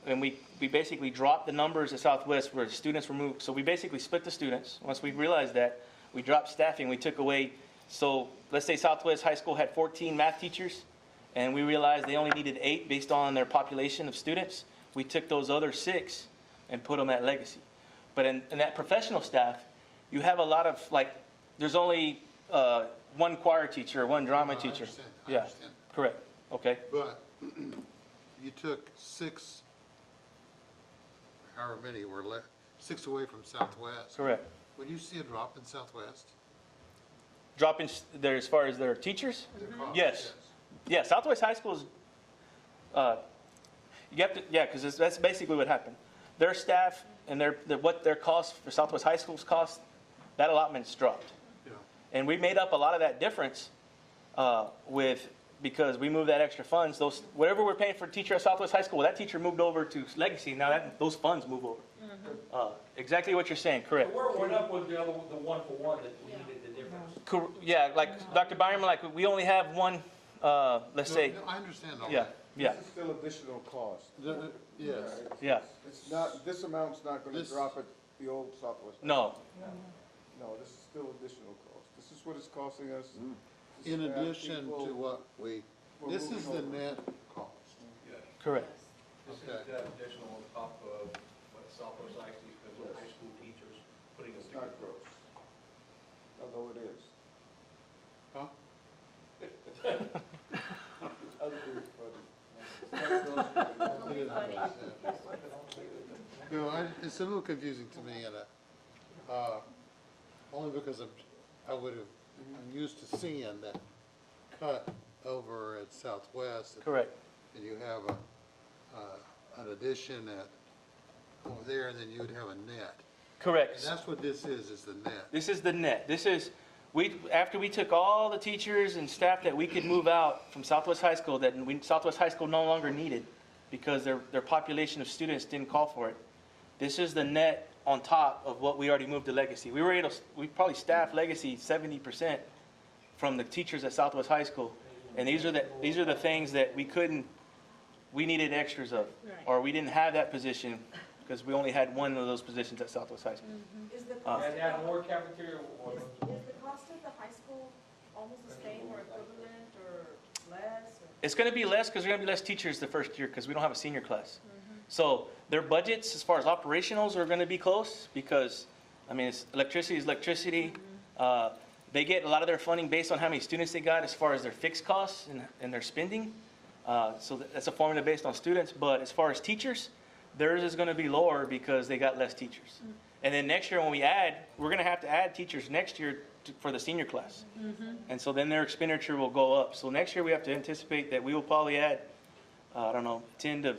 and we basically dropped the numbers at Southwest where students were moved. So we basically split the students. Once we realized that, we dropped staffing. We took away, so let's say Southwest High School had 14 math teachers, and we realized they only needed 8 based on their population of students. We took those other 6 and put them at Legacy. But in that professional staff, you have a lot of, there's only one choir teacher, one drama teacher. I Yeah, understand. correct. Okay. But you took 6, however many were left, 6 away from Southwest. Correct. Would you see a drop in Southwest? Drop in there as far as their teachers? Their cost? Yes. Yeah, Southwest High School is, you have to, yeah, because that's basically what happened. Their staff and what their cost for Southwest High School's cost, that allotment's dropped. Yeah. And we made up a lot of that difference because we moved that extra funds. Whatever we're paying for a teacher at Southwest High School, that teacher moved over to Legacy. Now those funds move over. Exactly what you're saying, correct. Where it went up was the one-for-one that we needed the difference. Yeah, like Dr. Byron, we only have one, let's say, No, I understand all yeah, that. yeah, This is still additional cost. Yes. yeah. It's not, this amount's not gonna This- drop at the old Southwest. No, No, this is still additional cost. This is what it's costing us. to In staff addition people. to what we, this is the net cost. correct. This is additional on top of what Southwest ISD spends on high school teachers, putting us It's together. not gross. Although it is. Huh? Other people's budget. It's not gross, but it is. No, it's a little confusing to me, and only because I'm used to seeing that cut over at Southwest. Correct. And you have an addition at, over there, and then you would have a net. Correct. And that's what this is the net. This is the net. This is, after we took all the teachers and staff that we could move out from Southwest High School, that Southwest High School no longer needed because their population of students didn't call for it. This is the net on top of what we already moved to Legacy. We probably staffed Legacy 70% from the teachers at Southwest High School. And these are the things that we needed extras of, or we didn't have that position because we only had one of those positions at Southwest High School. Is the cost And of add the, more cafeteria, or is the cost of the high school almost the same or equivalent or less? Or? It's going to be less because there's going to be less teachers the first year because we don't have a senior class. So their budgets, as far as operationals, are going to be close because, I mean, electricity is electricity. They get a lot of their funding based on how many students they got as far as their fixed costs and their spending. So that's a formula based on students. But as far as teachers, theirs is going to be lower because they got less teachers. And then next year when we add, we're going to have to add teachers next year for the senior class. And so then their expenditure will go up. So next year we have to anticipate that we will probably add, 10 to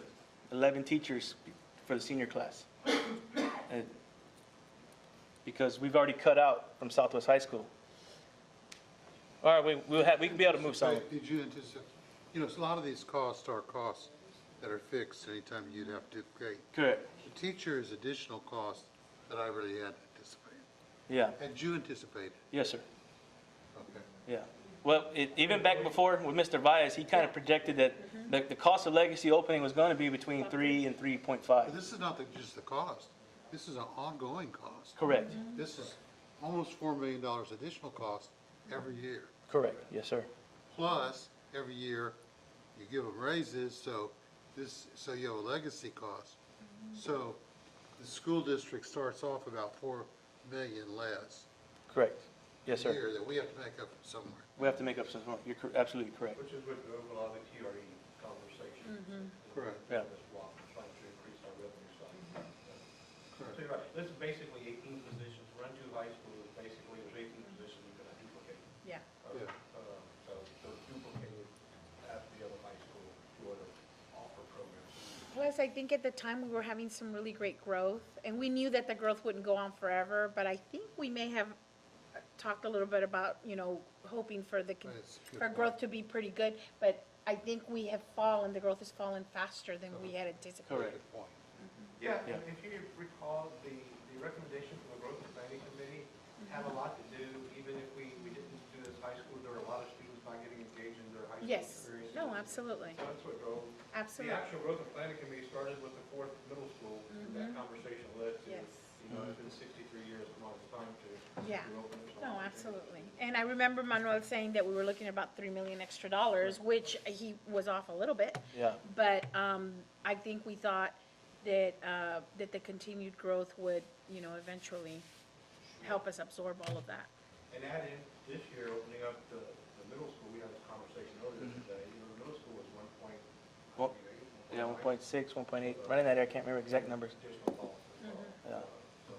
11 teachers for the senior class. Because we've already cut out from Southwest High School. All right, we can be able to move some. Did you anticipate, a lot of these costs are costs that are fixed anytime you'd have to duplicate. Correct. The teacher is additional cost that I really hadn't anticipated. Yeah. Had you anticipated? Yes, sir. Okay. Yeah. Well, even back before with Mr. Valles, he kind of projected that the cost of Legacy opening was going to be between 3 and 3.5. But this is not just the cost. This is an ongoing cost. Correct. This is almost $4 million additional cost every year. Correct. Yes, sir. Plus, every year, you give them raises, so you have a legacy cost. So the school district starts off about $4 million less Correct. Yes, a sir. year that we have to make up somewhere. We have to make up some more. You're absolutely correct. Which is what drove a lot of the QRE conversation. Correct. Yeah. As well, trying to increase our revenue side. Correct. So you're right, this is basically 18 positions. Run to high school is basically, there's 18 positions we're gonna duplicate. Yeah. Yeah. So duplicated at the other high school to other offer programs. Plus, I think at the time we were having some really great growth, and we knew that the growth wouldn't go on forever, but I think we may have talked a little bit about, hoping for That's a good for growth to be pretty good, but I think we have fallen, the growth has fallen faster than we had anticipated. Correct. Good point. Yeah, Yeah. and if you recall, the recommendation from the Growth and Planning Committee had a lot to do, even if we didn't do this high school, there were a lot of students not getting engaged in their high school Yes, experience. no, absolutely, So that's what drove. absolutely, The actual Growth and Planning Committee started with the fourth middle school, and that conversation led to, yes, it's been 63 years, come on, it's time to yeah. open it. No, absolutely. And I remember Manuel saying that we were looking at about $3 million extra, which he was off a little bit. Yeah. But I think we thought that, that the continued growth would, eventually help us absorb all of that. And add in, this year, opening up the middle school, we had this conversation earlier today, the middle school was 1.8. Well, Yeah, 1.6, 1.8. Running that, I can't remember exact numbers. Additional dollars. Yeah. So,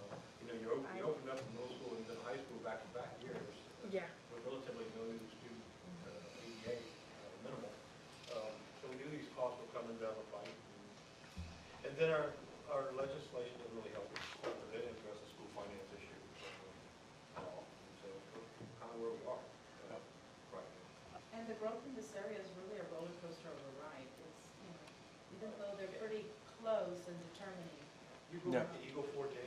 you opened up the middle school and then high school back-to-back years. Yeah. With relatively no new student, ADA, minimal. So we knew these costs were coming down the pipe. And then our legislation didn't really help us. They didn't address the school finance issue at all. So kind of where we are right now. And the growth in this area is really a roller coaster of a ride. It's, even though they're pretty close in determining. You go Yeah. back to Eagle Forte.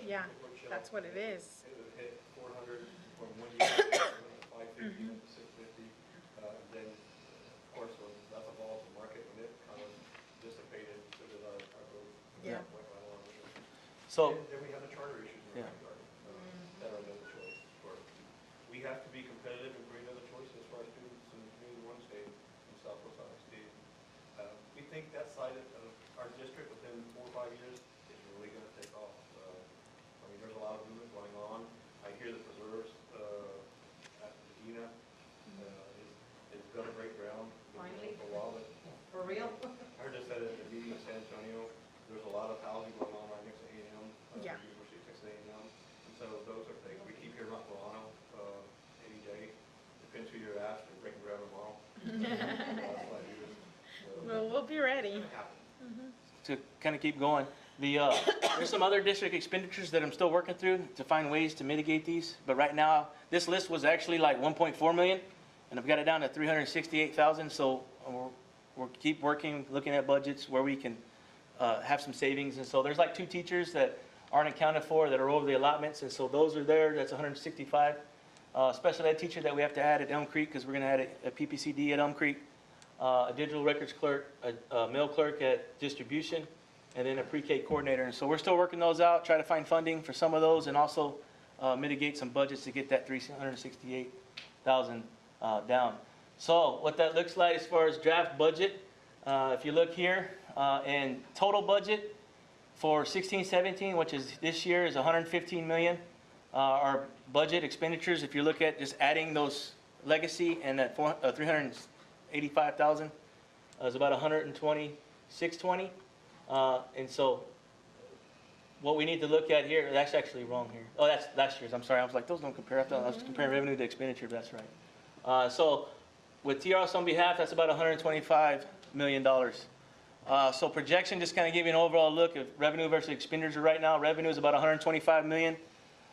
Yeah, that's what it is. It would hit 400 from 1 year, to 550, went to 650. Then, of course, when that evolved, the market, when it kind of dissipated, so did our growth. Yeah. Went right along with it. So, Then we have the charter issues in Yeah. the backyard that are another choice. We have to be competitive and bring other choices for our students in the Community One state in Southwest ISD. We think that side of our district within 4 or 5 years is really going to take off. There's a lot of movement going on. I hear the preserves at Medina is going to break ground. Finally. For a while, but For real? I heard this at a meeting in San Antonio. There's a lot of housing going on right next to A&M. Yeah. University of Texas A&M. And so those are things. We keep hearing about Toronto, ADJ. Depends who you're asked. They're breaking ground in Toronto. to kind of keep going. There's some other district expenditures that I'm still working through to find ways to mitigate these. But right now, this list was actually like 1.4 million, and I've got it down to 368,000. So we'll keep working, looking at budgets where we can have some savings. And so there's like 2 teachers that aren't accounted for that are over the allotments, and so those are there. That's 165. Special ed teacher that we have to add at Elm Creek because we're going to add a PPCD at Elm Creek, a digital records clerk, a mail clerk at distribution, and then a pre-K coordinator. And so we're still working those out, try to find funding for some of those, and also mitigate some budgets to get that 368,000 down. So what that looks like as far as draft budget, if you look here, and total budget for 16-17, which is this year, is 115 million. Our budget expenditures, if you look at just adding those legacy and that 385,000, is about 120,620. And so what we need to look at here, that's actually wrong here. Oh, that's last year's. I'm sorry. I was like, those don't compare. I thought I was comparing revenue to expenditure. That's right. So with TRS on behalf, that's about $125 million. So projection, just kind of give you an overall look at revenue versus expenditure right now. Revenue is about 125 million.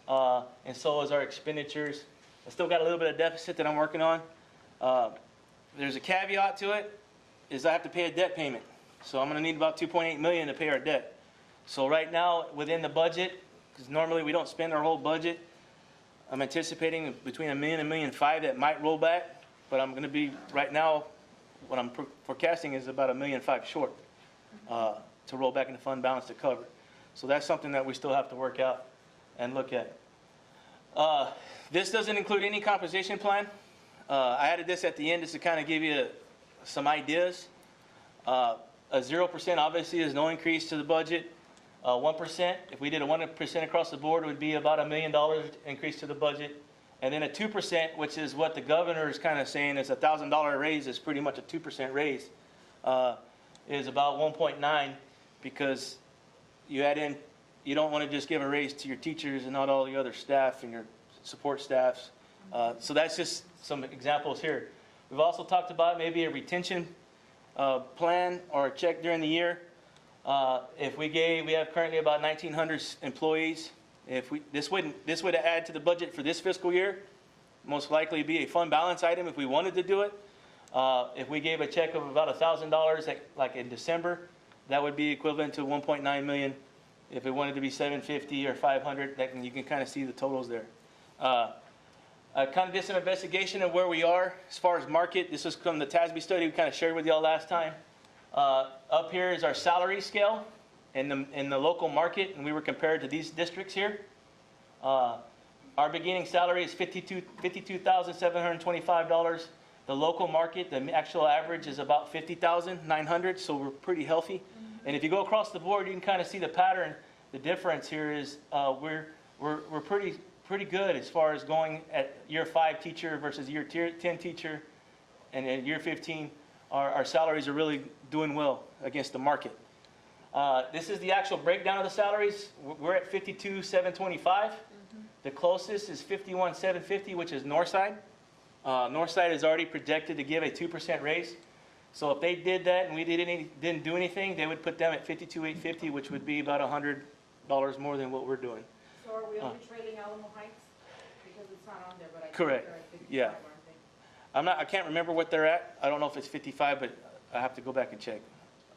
And so is our expenditures. I still got a little bit of deficit that I'm working on. There's a caveat to it, is I have to pay a debt payment. So I'm going to need about 2.8 million to pay our debt. So right now, within the budget, because normally we don't spend our whole budget, I'm anticipating between $1 million and $1.5 million that might roll back. But I'm going to be, right now, what I'm forecasting is about $1.5 million short to roll back into fund balance to cover. So that's something that we still have to work out and look at. This doesn't include any compensation plan. I added this at the end just to kind of give you some ideas. A 0% obviously is no increase to the budget. 1%, if we did a 1% across the board, would be about $1 million increase to the budget. And then a 2%, which is what the governor is kind of saying is a $1,000 raise is pretty much a 2% raise, is about 1.9, because you add in, you don't want to just give a raise to your teachers and not all the other staff and your support staffs. So that's just some examples here. We've also talked about maybe a retention plan or a check during the year. If we have currently about 1,900 employees. This would add to the budget for this fiscal year. Most likely be a fund balance item if we wanted to do it. If we gave a check of about $1,000, like in December, that would be equivalent to 1.9 million. If it wanted to be 750 or 500, you can kind of see the totals there. Kind of did some investigation of where we are as far as market. This was from the TASB study we kind of shared with y'all last time. Up here is our salary scale in the local market, and we were compared to these districts here. Our beginning salary is $52,725. The local market, the actual average is about $50,900, so we're pretty healthy. And if you go across the board, you can kind of see the pattern. The difference here is we're pretty good as far as going at year 5 teacher versus year 10 teacher, and at year 15, our salaries are really doing well against the market. This is the actual breakdown of the salaries. We're at 52,725. The closest is 51,750, which is Northside. Northside is already projected to give a 2% raise. So if they did that and we didn't do anything, they would put them at 52,850, which would be about $100 more than what we're doing. So are we only trailing Alamo Heights? Because it's not on there, but I think Correct. they're at 55, Yeah. aren't they? I can't remember what they're at. I don't know if it's 55, but I have to go back and check.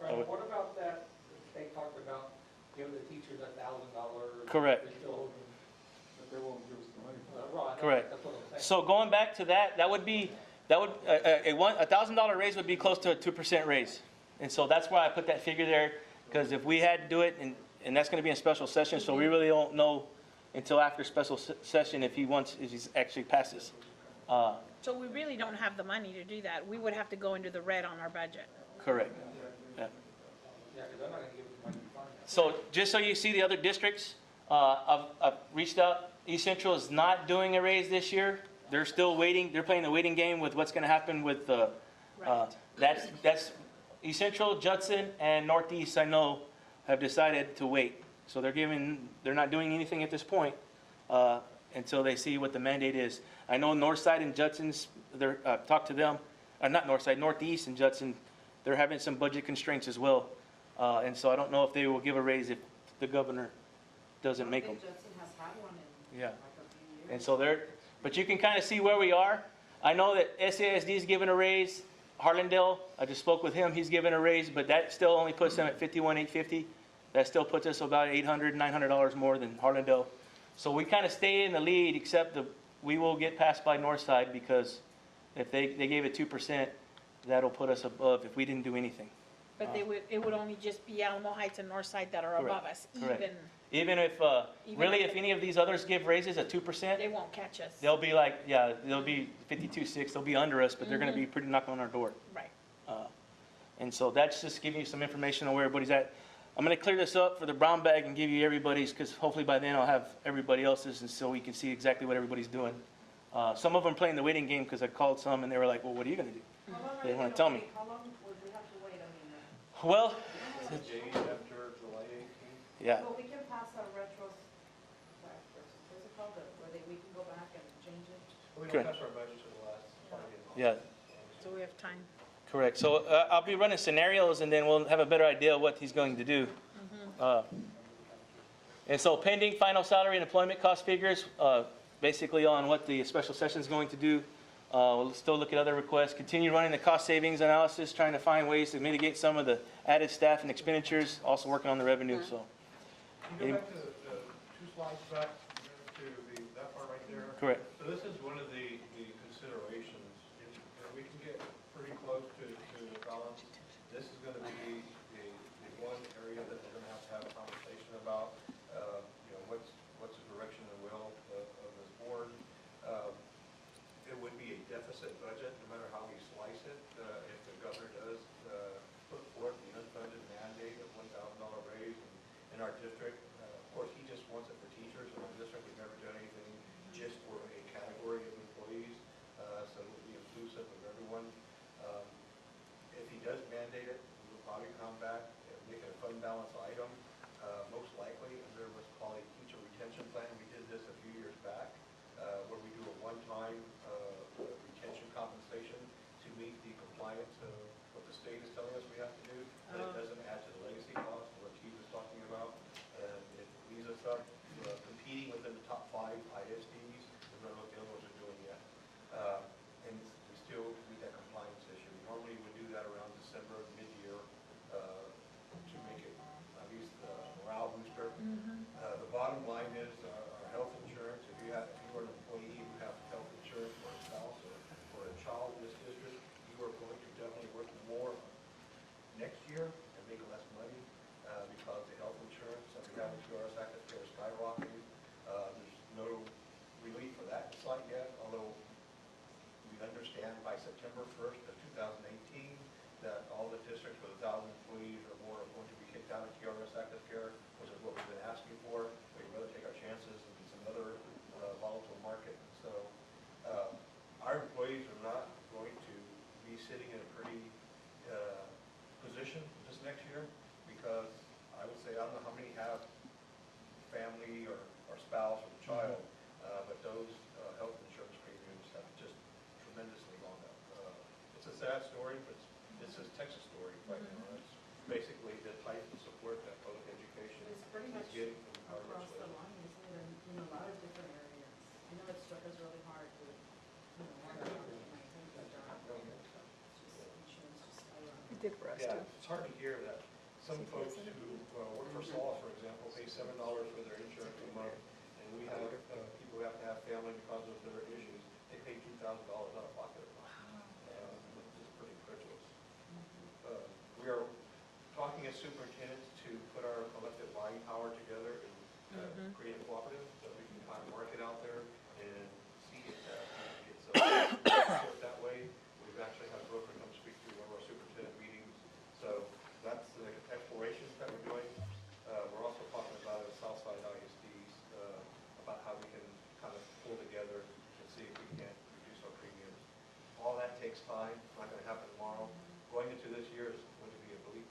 Right, what about that, they talked about giving the teachers $1,000? Correct. They're still holding, But they won't give us the money. right, Correct. that's what I'm saying. So going back to that, a $1,000 raise would be close to a 2% raise. And so that's why I put that figure there, because if we had to do it, and that's going to be in special session, so we really don't know until after special session if he actually passes. So we really don't have the money to do that. We would have to go into the red on our budget. Correct. Yeah. Yeah, because they're not going to give us money to fund that. So just so you see the other districts, I've reached out. East Central is not doing a raise this year. They're still waiting. They're playing the waiting game with what's going to happen with that's East Central, Judson, and Northeast. I know have decided to wait. So they're not doing anything at this point until they see what the mandate is. I know Northside and Judson's. Talked to them. Not Northside, Northeast and Judson. They're having some budget constraints as well. And so I don't know if they will give a raise if the governor doesn't make them. Judson has had one in Yeah. like a few years. And so but you can kind of see where we are. I know that SASD is giving a raise. Harlandale, I just spoke with him, he's given a raise, but that still only puts them at 51,850. That still puts us about $800, $900 more than Harlandale. So we kind of stay in the lead, except we will get passed by Northside, because if they gave it 2%, that'll put us above if we didn't do anything. But it would only just be Alamo Heights and Northside that are above us, Correct. even, Even if, Even really, if if any of these others give raises at 2%, they won't catch us. they'll be like, yeah, they'll be 52.6, they'll be under us, but they're gonna be pretty knocking on our door. Right. And so that's just giving you some information on where everybody's at. I'm gonna clear this up for the brown bag and give you everybody's, because hopefully by then I'll have everybody else's, and so we can see exactly what everybody's doing. Some of them playing the waiting game, because I called some and they were like, well, what are you gonna do? How long are They they wanna gonna tell me. wait? How long would we have to wait? I mean, Well, Days after July 18th. yeah, but we can pass a what's it called, where we can go back and change it? We Correct. don't touch our budget to the last Friday. yeah. So we have time. Correct. So I'll be running scenarios, and then we'll have a better idea of what he's going to do. And so pending final salary and employment cost figures, basically on what the special session is going to do. We'll still look at other requests, continue running the cost savings analysis, trying to find ways to mitigate some of the added staff and expenditures, also working on the revenue, so. Can you go back to the 2 slides back to that part right there? Correct. So this is one of the considerations. If we can get pretty close to the balance, this is going to be the one area that we're going to have a conversation about. What's the direction and will of this board? It would be a deficit budget, no matter how we slice it. If the governor does put forth the unfunded mandate of $1,000 raise in our district, of course, he just wants it for teachers. In our district, we've never done anything just for a category of employees, so it would be inclusive of everyone. If he does mandate it, we'll probably come back and make it a fund balance item. Most likely, under what's called a teacher retention plan. We did this a few years back, where we do a one-time retention compensation to meet the compliance of what the state is telling us we have to do. But it doesn't add to the legacy cost, what Keith was talking about. It leaves us up competing within the top 5 ISDs. We don't know what the other ones are doing yet. And we still meet that compliance issue. Normally, we do that around December, mid-year, to make it at least a morale booster. The bottom line is our health insurance. If you are an employee who have health insurance for a spouse or for a child in this district, you are going to definitely work more next year and make less money because the health insurance that we have in QRS Active Care is skyrocketing. There's no relief for that site yet, although we understand by September 1st of 2018 that all the districts with 1,000 employees or more are going to be kicked out of QRS Active Care, which is what we've been asking for. We'd rather take our chances in some other volatile market. So our employees are not going to be sitting in a pretty position this next year, because I would say, I don't know how many have family or spouse or child, but those health insurance premiums have just tremendously gone up. It's a sad story, but this is Texas story right now. It's basically the type of support that public education It's pretty is much getting from our across the legislature. line, isn't it, in a lot of different areas. I know it struck us really hard with, one of them, I think, but, insurance just skyrocketed. It did for us Yeah, too. it's hard to hear that some folks who work for SOLA, for example, pay $7 for their insurance a month, and we have people who have to have family because of their issues, they pay $2,000 out of pocket a month. It's just pretty incredulous. We are talking as superintendents to put our collective buying power together and create a cooperative that we can kind of market out there and see if it's support that way. We've actually had a broker come speak to one of our superintendent meetings. So that's the exploration that we're doing. We're also talking about at Southside ISDs about how we can kind of pull together and see if we can reduce our premiums. All that takes time. It's not going to happen tomorrow. Going into this year is going to be a bleak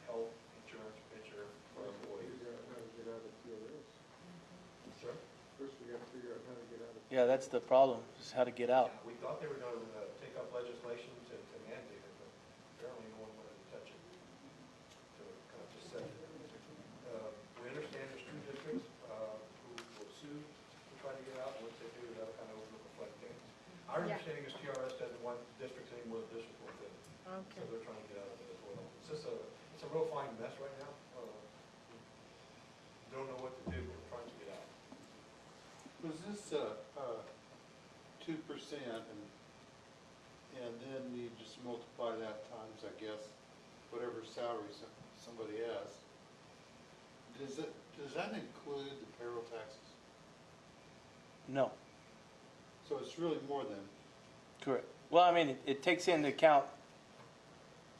health insurance picture for our employees. Figure out how to get out of QRS. Sir? First, we gotta figure out how to get out of. Yeah, that's the problem, is how to get out. We thought they were going to take up legislation to mandate it, but apparently no one wanted to touch it. To kind of flying mess right now. Don't know what to do, but we're trying to get out. Was this, 2% and then you just multiply that times, I guess, whatever salary somebody has? Does that include the payroll taxes? No, So it's really more than, correct. Well, I mean, it takes into account,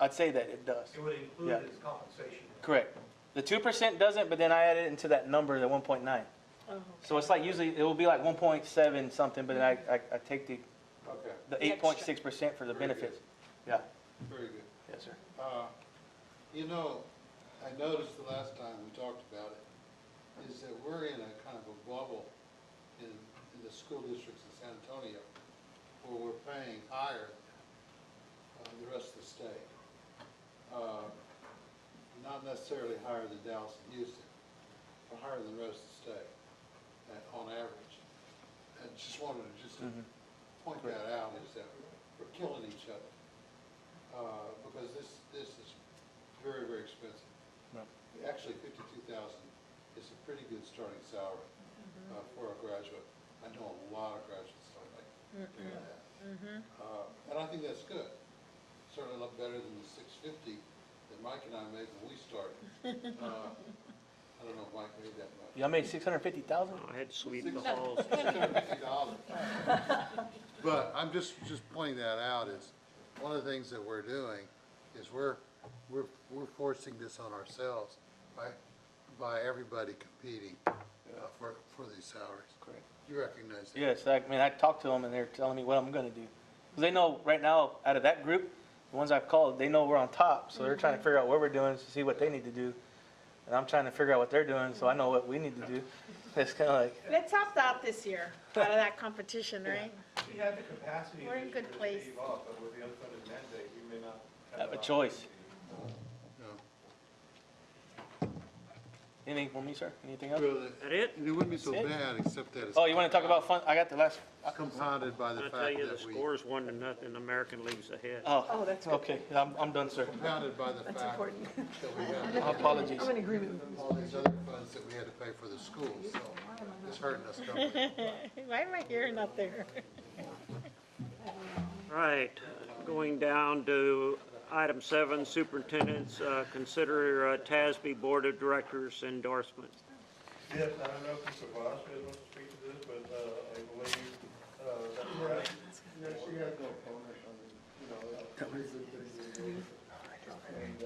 I'd say that it does. It would include Yeah. his compensation. Correct. The 2% doesn't, but then I added it into that number, the 1.9. So it's like usually, it will be like 1.7 something, but then I take the okay, the 8.6% for the Very good. benefits. Yeah, very good. yes, sir. You know, I noticed the last time we talked about it, is that we're in a kind of a bubble in the school districts in San Antonio, where we're paying higher than the rest of the state. Not necessarily higher than Dallas and Houston, but higher than the rest of the state, on average. And just wanted to point that out, is that we're killing each other. Because this is very, very expensive. Right. Actually, $52,000 is a pretty good starting salary for a graduate. I know a lot of graduates don't make that. And I think that's good. Certainly a lot better than the $650 that Mike and I made when we started. I don't know if Mike made that much. Y'all made 650,000? I had to sweep the halls. $650. But I'm just pointing that out, is one of the things that we're doing is we're forcing this on ourselves by everybody competing for these salaries. Correct. You recognize that? Yes, I mean, I talked to them and they're telling me what I'm gonna do. 'Cause they know right now, out of that group, the ones I've called, they know we're on top, so they're trying to figure out what we're doing to see what they need to do. And I'm trying to figure out what they're doing, so I know what we need to do. It's kinda like, Let's opt out this year, out of that competition, right? We have the capacity We're in this good year to place. save up, but with the unfunded mandate, we may not have the a choice. opportunity. Anything for me, sir? Anything else? Well, That it? it wouldn't be so That's it? bad, except that it's. Oh, you wanna talk about fun? I got the last, Compounded by the I'll tell fact you, the that we, score's 1-0, American League's ahead. oh, okay, I'm done, sir. compounded by the fact that we have My apologies. all these other funds that we had to pay for the schools, so it's hurting us company. Why am I here and not there? All right, going down to item 7, superintendent's, consider TASB Board of Directors endorsement. Yes, I don't know if Mr. Voss wants to speak to this, but I believe that's correct. Yeah, she has no comment on it, you know, it's a pretty good thing to do. And, two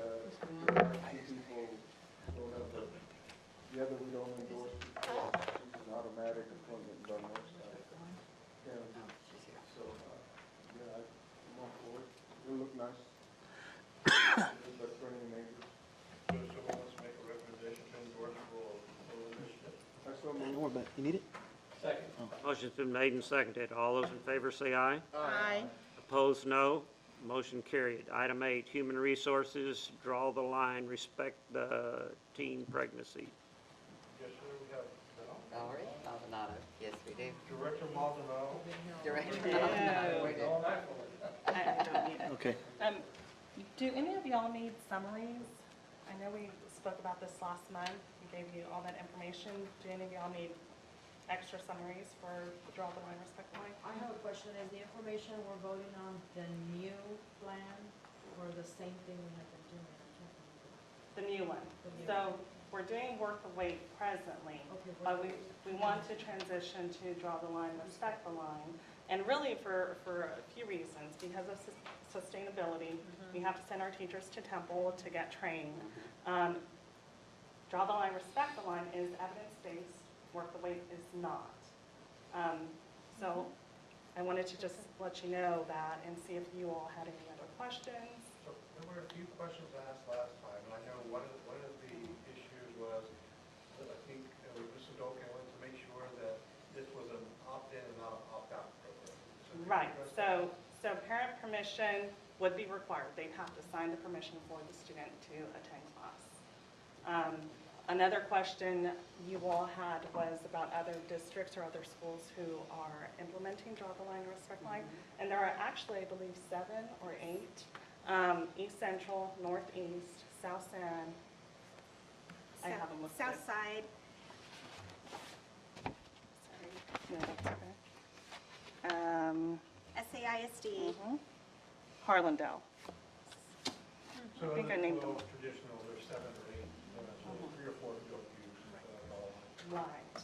people don't have to, the other we don't endorse, people. It's an automatic appointment done most times. Yeah, so, yeah, I'm on board, it'll look nice. It's like turning neighbors. So someone wants to make a recommendation to endorse for initiative. That's what we You need it? Second. Motion's been made and seconded. All those in favor say aye. Aye. Opposed, no. Motion carried. Item 8, Human Resources, draw the line, respect the teen pregnancy. Yes, sir, we have Valerie Maldonado, yes, we do. Director Maldonado. Director Maldonado, we do. I don't need it. Okay. Do any of y'all need summaries? I know we spoke about this last month, we gave you all that information. Do any of y'all need extra summaries for Draw the Line, Respect the Line? I have a question, is the information we're voting on the new plan or the same thing we have been doing? I can't remember. The new one. The new So we're doing Work the Wait presently, Okay, but we want to transition to Draw the Line, Respect the Line. And really for a few reasons, because of sustainability, we have to send our teachers to Temple to get trained. Draw the Line, Respect the Line is evidence-based, Work the Wait is not. So I wanted to just let you know that and see if you all had any other questions. So there were a few questions asked last time, and I know one of the issues was, that I think Mr. Dolkin wanted to make sure that this was an opt-in and not an opt-out program. So could you Right, address so parent permission would be required. They'd have to sign the permission for the student to attend class. Another question you all had was about other districts or other schools who are implementing Draw the Line, Respect the Line. And there are actually, I believe, 7 or 8, East Central, Northeast, South San, looks South good. Side. No, that's okay. SAISD. Harlandale. So I think I named them. those traditional, there's 7 or 8, so 3 or 4 we don't use at all. Right.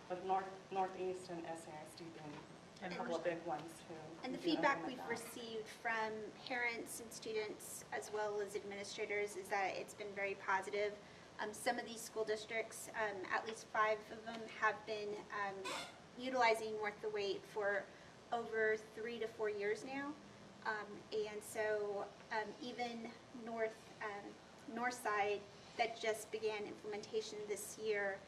But Northeast and SAISD being a couple of big ones who. And the do feedback implement we've that. received from parents and students as well as administrators is that it's been very positive. Some of these school districts, at least 5 of them, have been utilizing Worth the Wait for over 3 to 4 years now. And so even North Side, that just began implementation this year,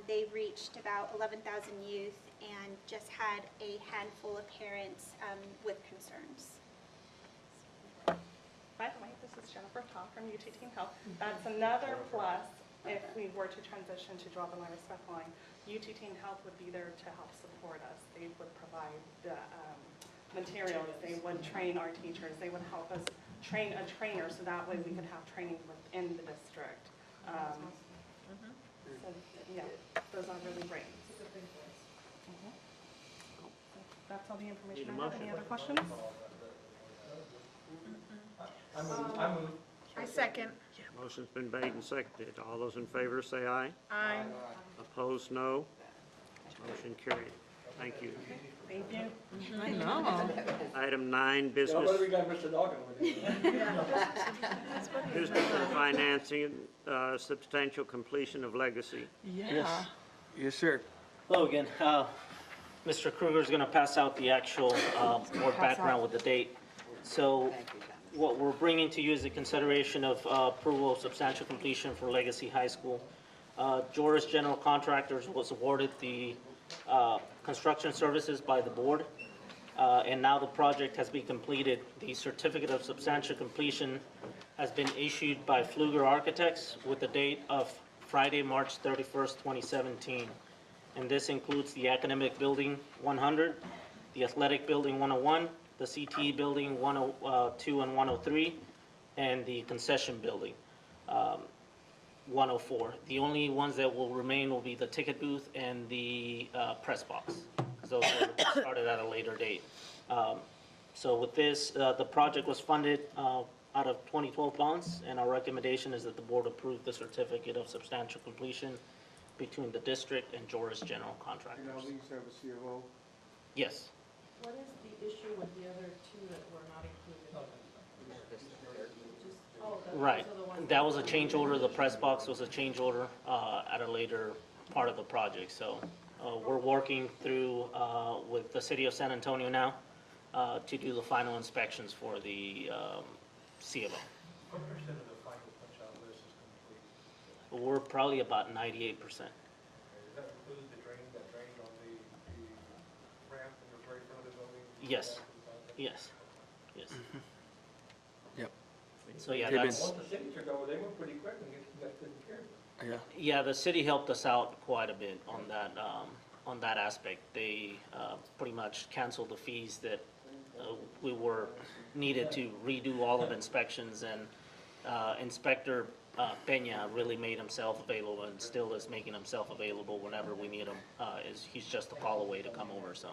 they reached about 11,000 youth and just had a handful of parents with concerns. By the way, this is Jennifer Todd from UT Teen Health. That's another plus if we were to transition to draw the line or spec line. UT Teen Health would be there to help support us. They would provide the materials, they would train our teachers, they would help us train a trainer so that way we could have training within the district. So, yeah, those are really great. That's all the information I have. Any other questions? I move. I second. Motion's been made and seconded. All those in favor say aye. Aye. Opposed, no. Motion carried. Thank you. Thank you. I know. Item 9, Yeah, business, what do we got Mr. Dawkins with you? business and financing, substantial completion of Legacy. Yeah. Yes, sir. Hello again. Mr. Kruger is going to pass out the actual board background with the date. So what we're bringing to you is the consideration of approval of substantial completion for Legacy High School. Joris General Contractors was awarded the construction services by the board, and now the project has been completed. The certificate of substantial completion has been issued by Pfluger Architects with the date of Friday, March 31st, 2017. And this includes the Academic Building 100, the Athletic Building 101, the CTE Building 102 and 103, and the Concession Building 104. The only ones that will remain will be the ticket booth and the press box, because those were started at a later date. So with this, the project was funded out of 2012 bonds, and our recommendation is that the board approve the certificate of substantial completion between the district and Joris General Contractors. You know, these have a C of O. Yes. What is the issue with the other 2 that were not included? Right. That was a change order. The press box was a change order at a later part of the project. So we're working through with the city of San Antonio now to do the final inspections for the C of O. What percent of the final punch-out list is complete? We're probably about 98%. Does that include the drain that drained on the ramp that was right in front of the building? Yes. Yes. Yes. Yep. So yeah, They've been- that's. Once the city took over, they went pretty quick and got taken care of. Yeah. Yeah, the city helped us out quite a bit on that aspect. They pretty much canceled the fees that we were needed to redo all of inspections, and Inspector Peña really made himself available and still is making himself available whenever we need him. He's just a call away to come over, so.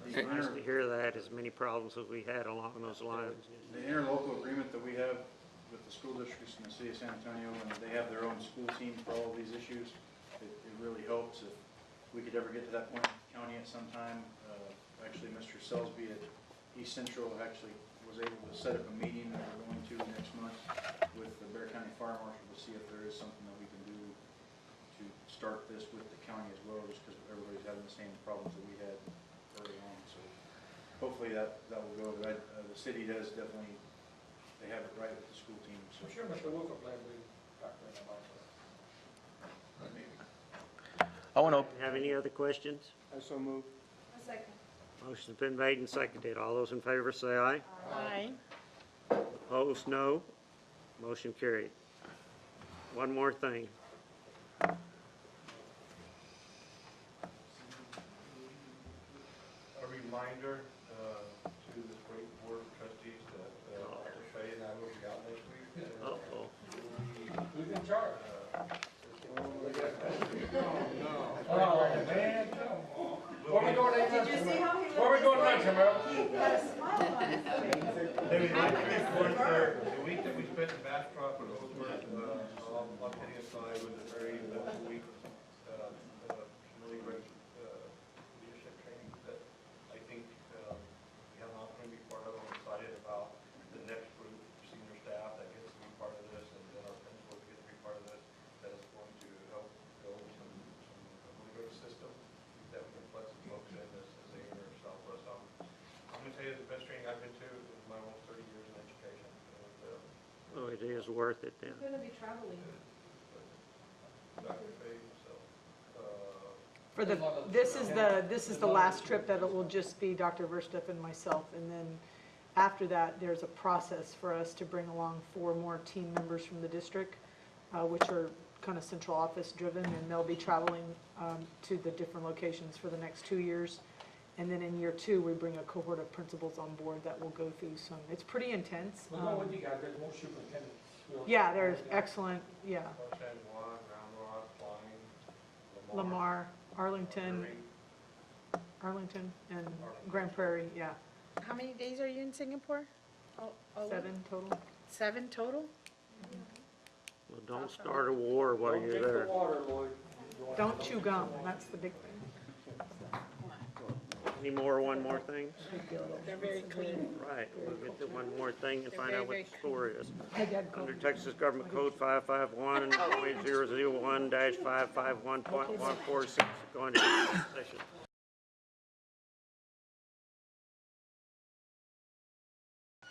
It's nice to hear that, as many problems as we had along those lines. The interlocal agreement that we have with the school districts in the city of San Antonio, and they have their own school team for all of these issues, it really helps if we could ever get to that point in the county at some time. Actually, Mr. Selsby at East Central actually was able to set up a meeting that we're going to next month with the Bexar County Fire Marshal to see if there is something that we can do to start this with the county as well, just because everybody's having the same problems that we had early on. So hopefully that will go. But the city does definitely, they have it right with the school team. So I'm sure Mr. Wolf will gladly talk to them about that. maybe. I want to, Have any other questions? I so move. A second. Motion's been made and seconded. All those in favor say aye. Aye. Opposed, no. Motion carried. One more thing. A reminder to this great board of trustees that Dr. Shea and I will be out next week. Uh-oh. Who's in charge? There's going Did you see how he looked? Where are we going next, Romero? He got a smile on his face. Maybe like the week that we spent in Bastrop and Ellsworth, all kidding aside, was a very eventful week. Some really great leadership training that I think we have an opportunity to be part of. I'm excited about the next group of senior staff that gets to be part of this, and then our principals that get to be part of this, that is going to help build some really great system that we can put some folks in as they enter Southwest. I'm going to tell you, the best training I've been to in my almost 30 years in education. And, Oh, it is worth it then. He's gonna be traveling. Dr. Fay, so, For the, this is the last trip that it will just be Dr. Verstup and myself. And then after that, there's a process for us to bring along 4 more team members from the district, which are kind of central office driven, and they'll be traveling to the different locations for the next 2 years. And then in year 2, we bring a cohort of principals on board that will go through some, it's pretty intense. But not with you guys, there's more superintendents. Yeah, there's excellent, yeah. San Juan, Round Rock, Klein, Lamar, Arlington, and Grand Prairie, yeah. How many days are you in Singapore? 7 total. 7 total? Well, don't start a war while you're there. Don't chew gum, that's the big thing. Any more one more thing? They're very clean. Right, we'll get to one more thing and They're find very, out what very the score is. Under Texas Government Code 551.001-551.146, going to session.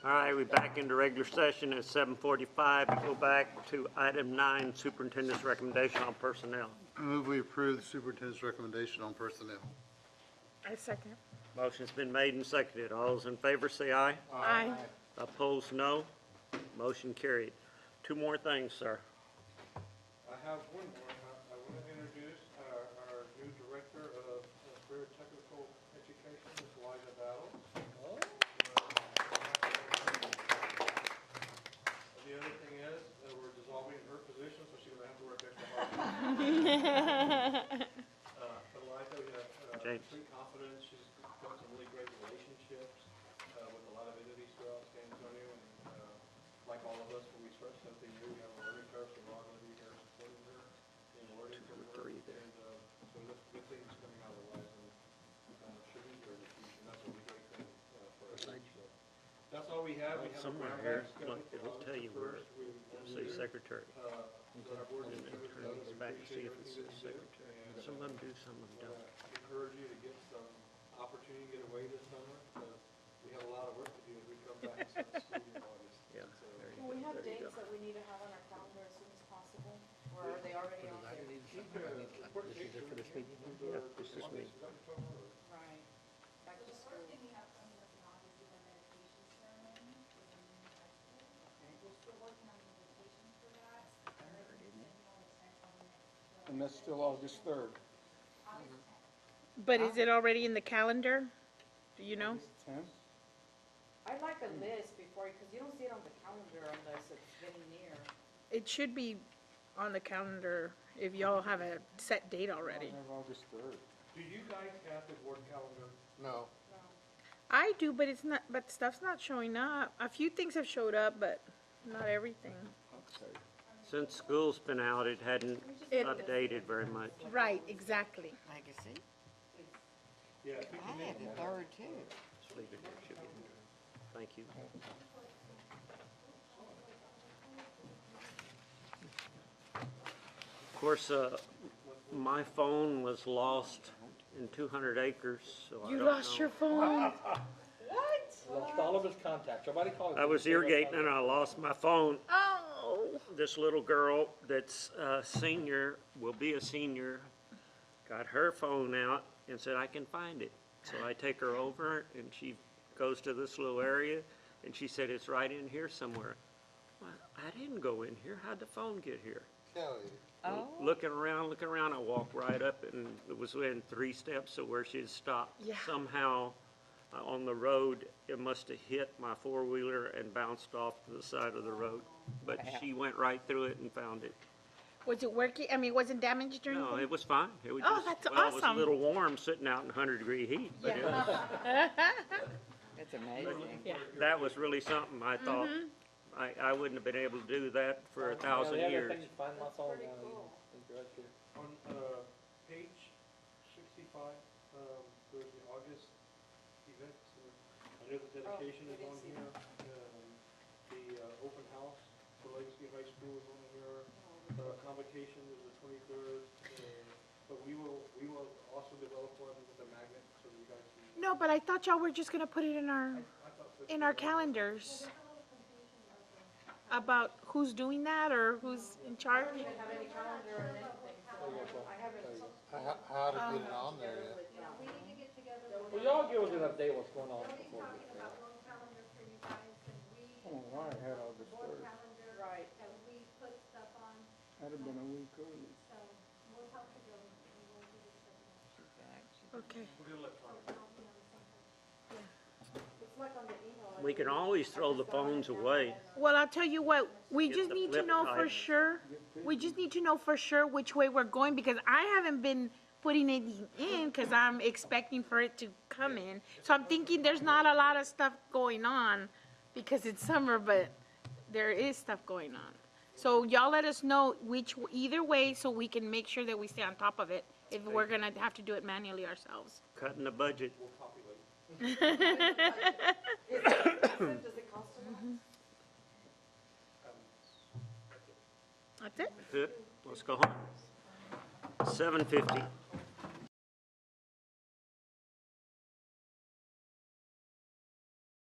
All right, we're back into regular session at 7:45. We go back to item 9, superintendent's recommendation on personnel. I move we approve the superintendent's recommendation on personnel. I second. Motion's been made and seconded. All those in favor say aye. Aye. Opposed, no. Motion carried. 2 more things, sir. I have one more. I want to introduce our new director of career technical education, Ms. Elijah Battle. The other thing is, we're dissolving her position, so she's going to have to work extra hard. But Elijah, we have James. complete confidence. She's built some really great relationships with a lot of entities throughout San Antonio. And like all of us, when we start something new, we have a learning curve, so we're all going to be here supporting her and learning from her. And so that's good things coming out of the west, and should be here in the future. And that's a really great thing for us. So that's all we have. We have Somewhere here, look, it'll tell you where, say secretary. Our board And then turn these back to see if it says secretary. Some of them do, some of them don't. Encourage you to get some opportunity to get away this summer. We have a lot of work to do as we come back and start school in August. Yeah. So, Can we have dates that we need to have on our calendar as soon as possible? Or are they already on there? important dates are Yeah, just this week. Right. Back to school. And that's still August 3rd. But is it already in the calendar? Do you know? 10th? I'd like a list before, because you don't see it on the calendar unless it's getting near. It should be on the calendar if y'all have a set date already. I have August 3rd. do you guys have the board calendar? No. I do, but it's not, but stuff's not showing up. A few things have showed up, but not everything. Since school's been out, it hadn't It- updated very much. Right, exactly. Legacy. Yeah. I had the 3rd too. Just leave it there, should be. Thank you. Of course, my phone was lost in 200 acres, so I You don't lost know. your phone? Lost all of his contacts. Somebody called. I was irrigating and I lost my phone. Oh. This little girl that's a senior, will be a senior, got her phone out and said, I can find it. So I take her over and she goes to this little area and she said, it's right in here somewhere. Well, I didn't go in here. How'd the phone get here? Kelly. Oh. Looking around, I walked right up and it was within 3 steps of where she had stopped. Yeah. Somehow on the road, it must have hit my 4-wheeler and bounced off to the side of the road. But she went right through it and found it. Was it working? I mean, it wasn't damaged or anything? No, it was fine. It was Oh, just, that's well, it was a awesome. little warm sitting out in 100-degree heat. But it was- It's amazing. Yeah. that was really something. I thought, I wouldn't have been able to do that for 1,000 years. On, page 65, there's the August event. I know the dedication is on here. The, open house for Legacy High School is on here. Convocation is the 23rd. But we will also develop one with a magnet so you guys can. No, but I thought y'all were just gonna put it in our calendars. About who's doing that or who's in charge? How to get it on there yet? Well, y'all give us an update what's going on before we get there. Oh, I had all this first. Right. That'd have been a week early. Okay. We can always throw the phones away. Well, I'll tell you what, we Get just the need to flip know for side. sure, we just need to know for sure which way we're going, because I haven't been putting it in, because I'm expecting for it to come in. So I'm thinking there's not a lot of stuff going on, because it's summer, but there is stuff going on. So y'all let us know either way, so we can make sure that we stay on top of it, if we're gonna have to do it manually ourselves. Cutting the budget. Does it cost enough? That's it? That's it. Let's go home. 7:50.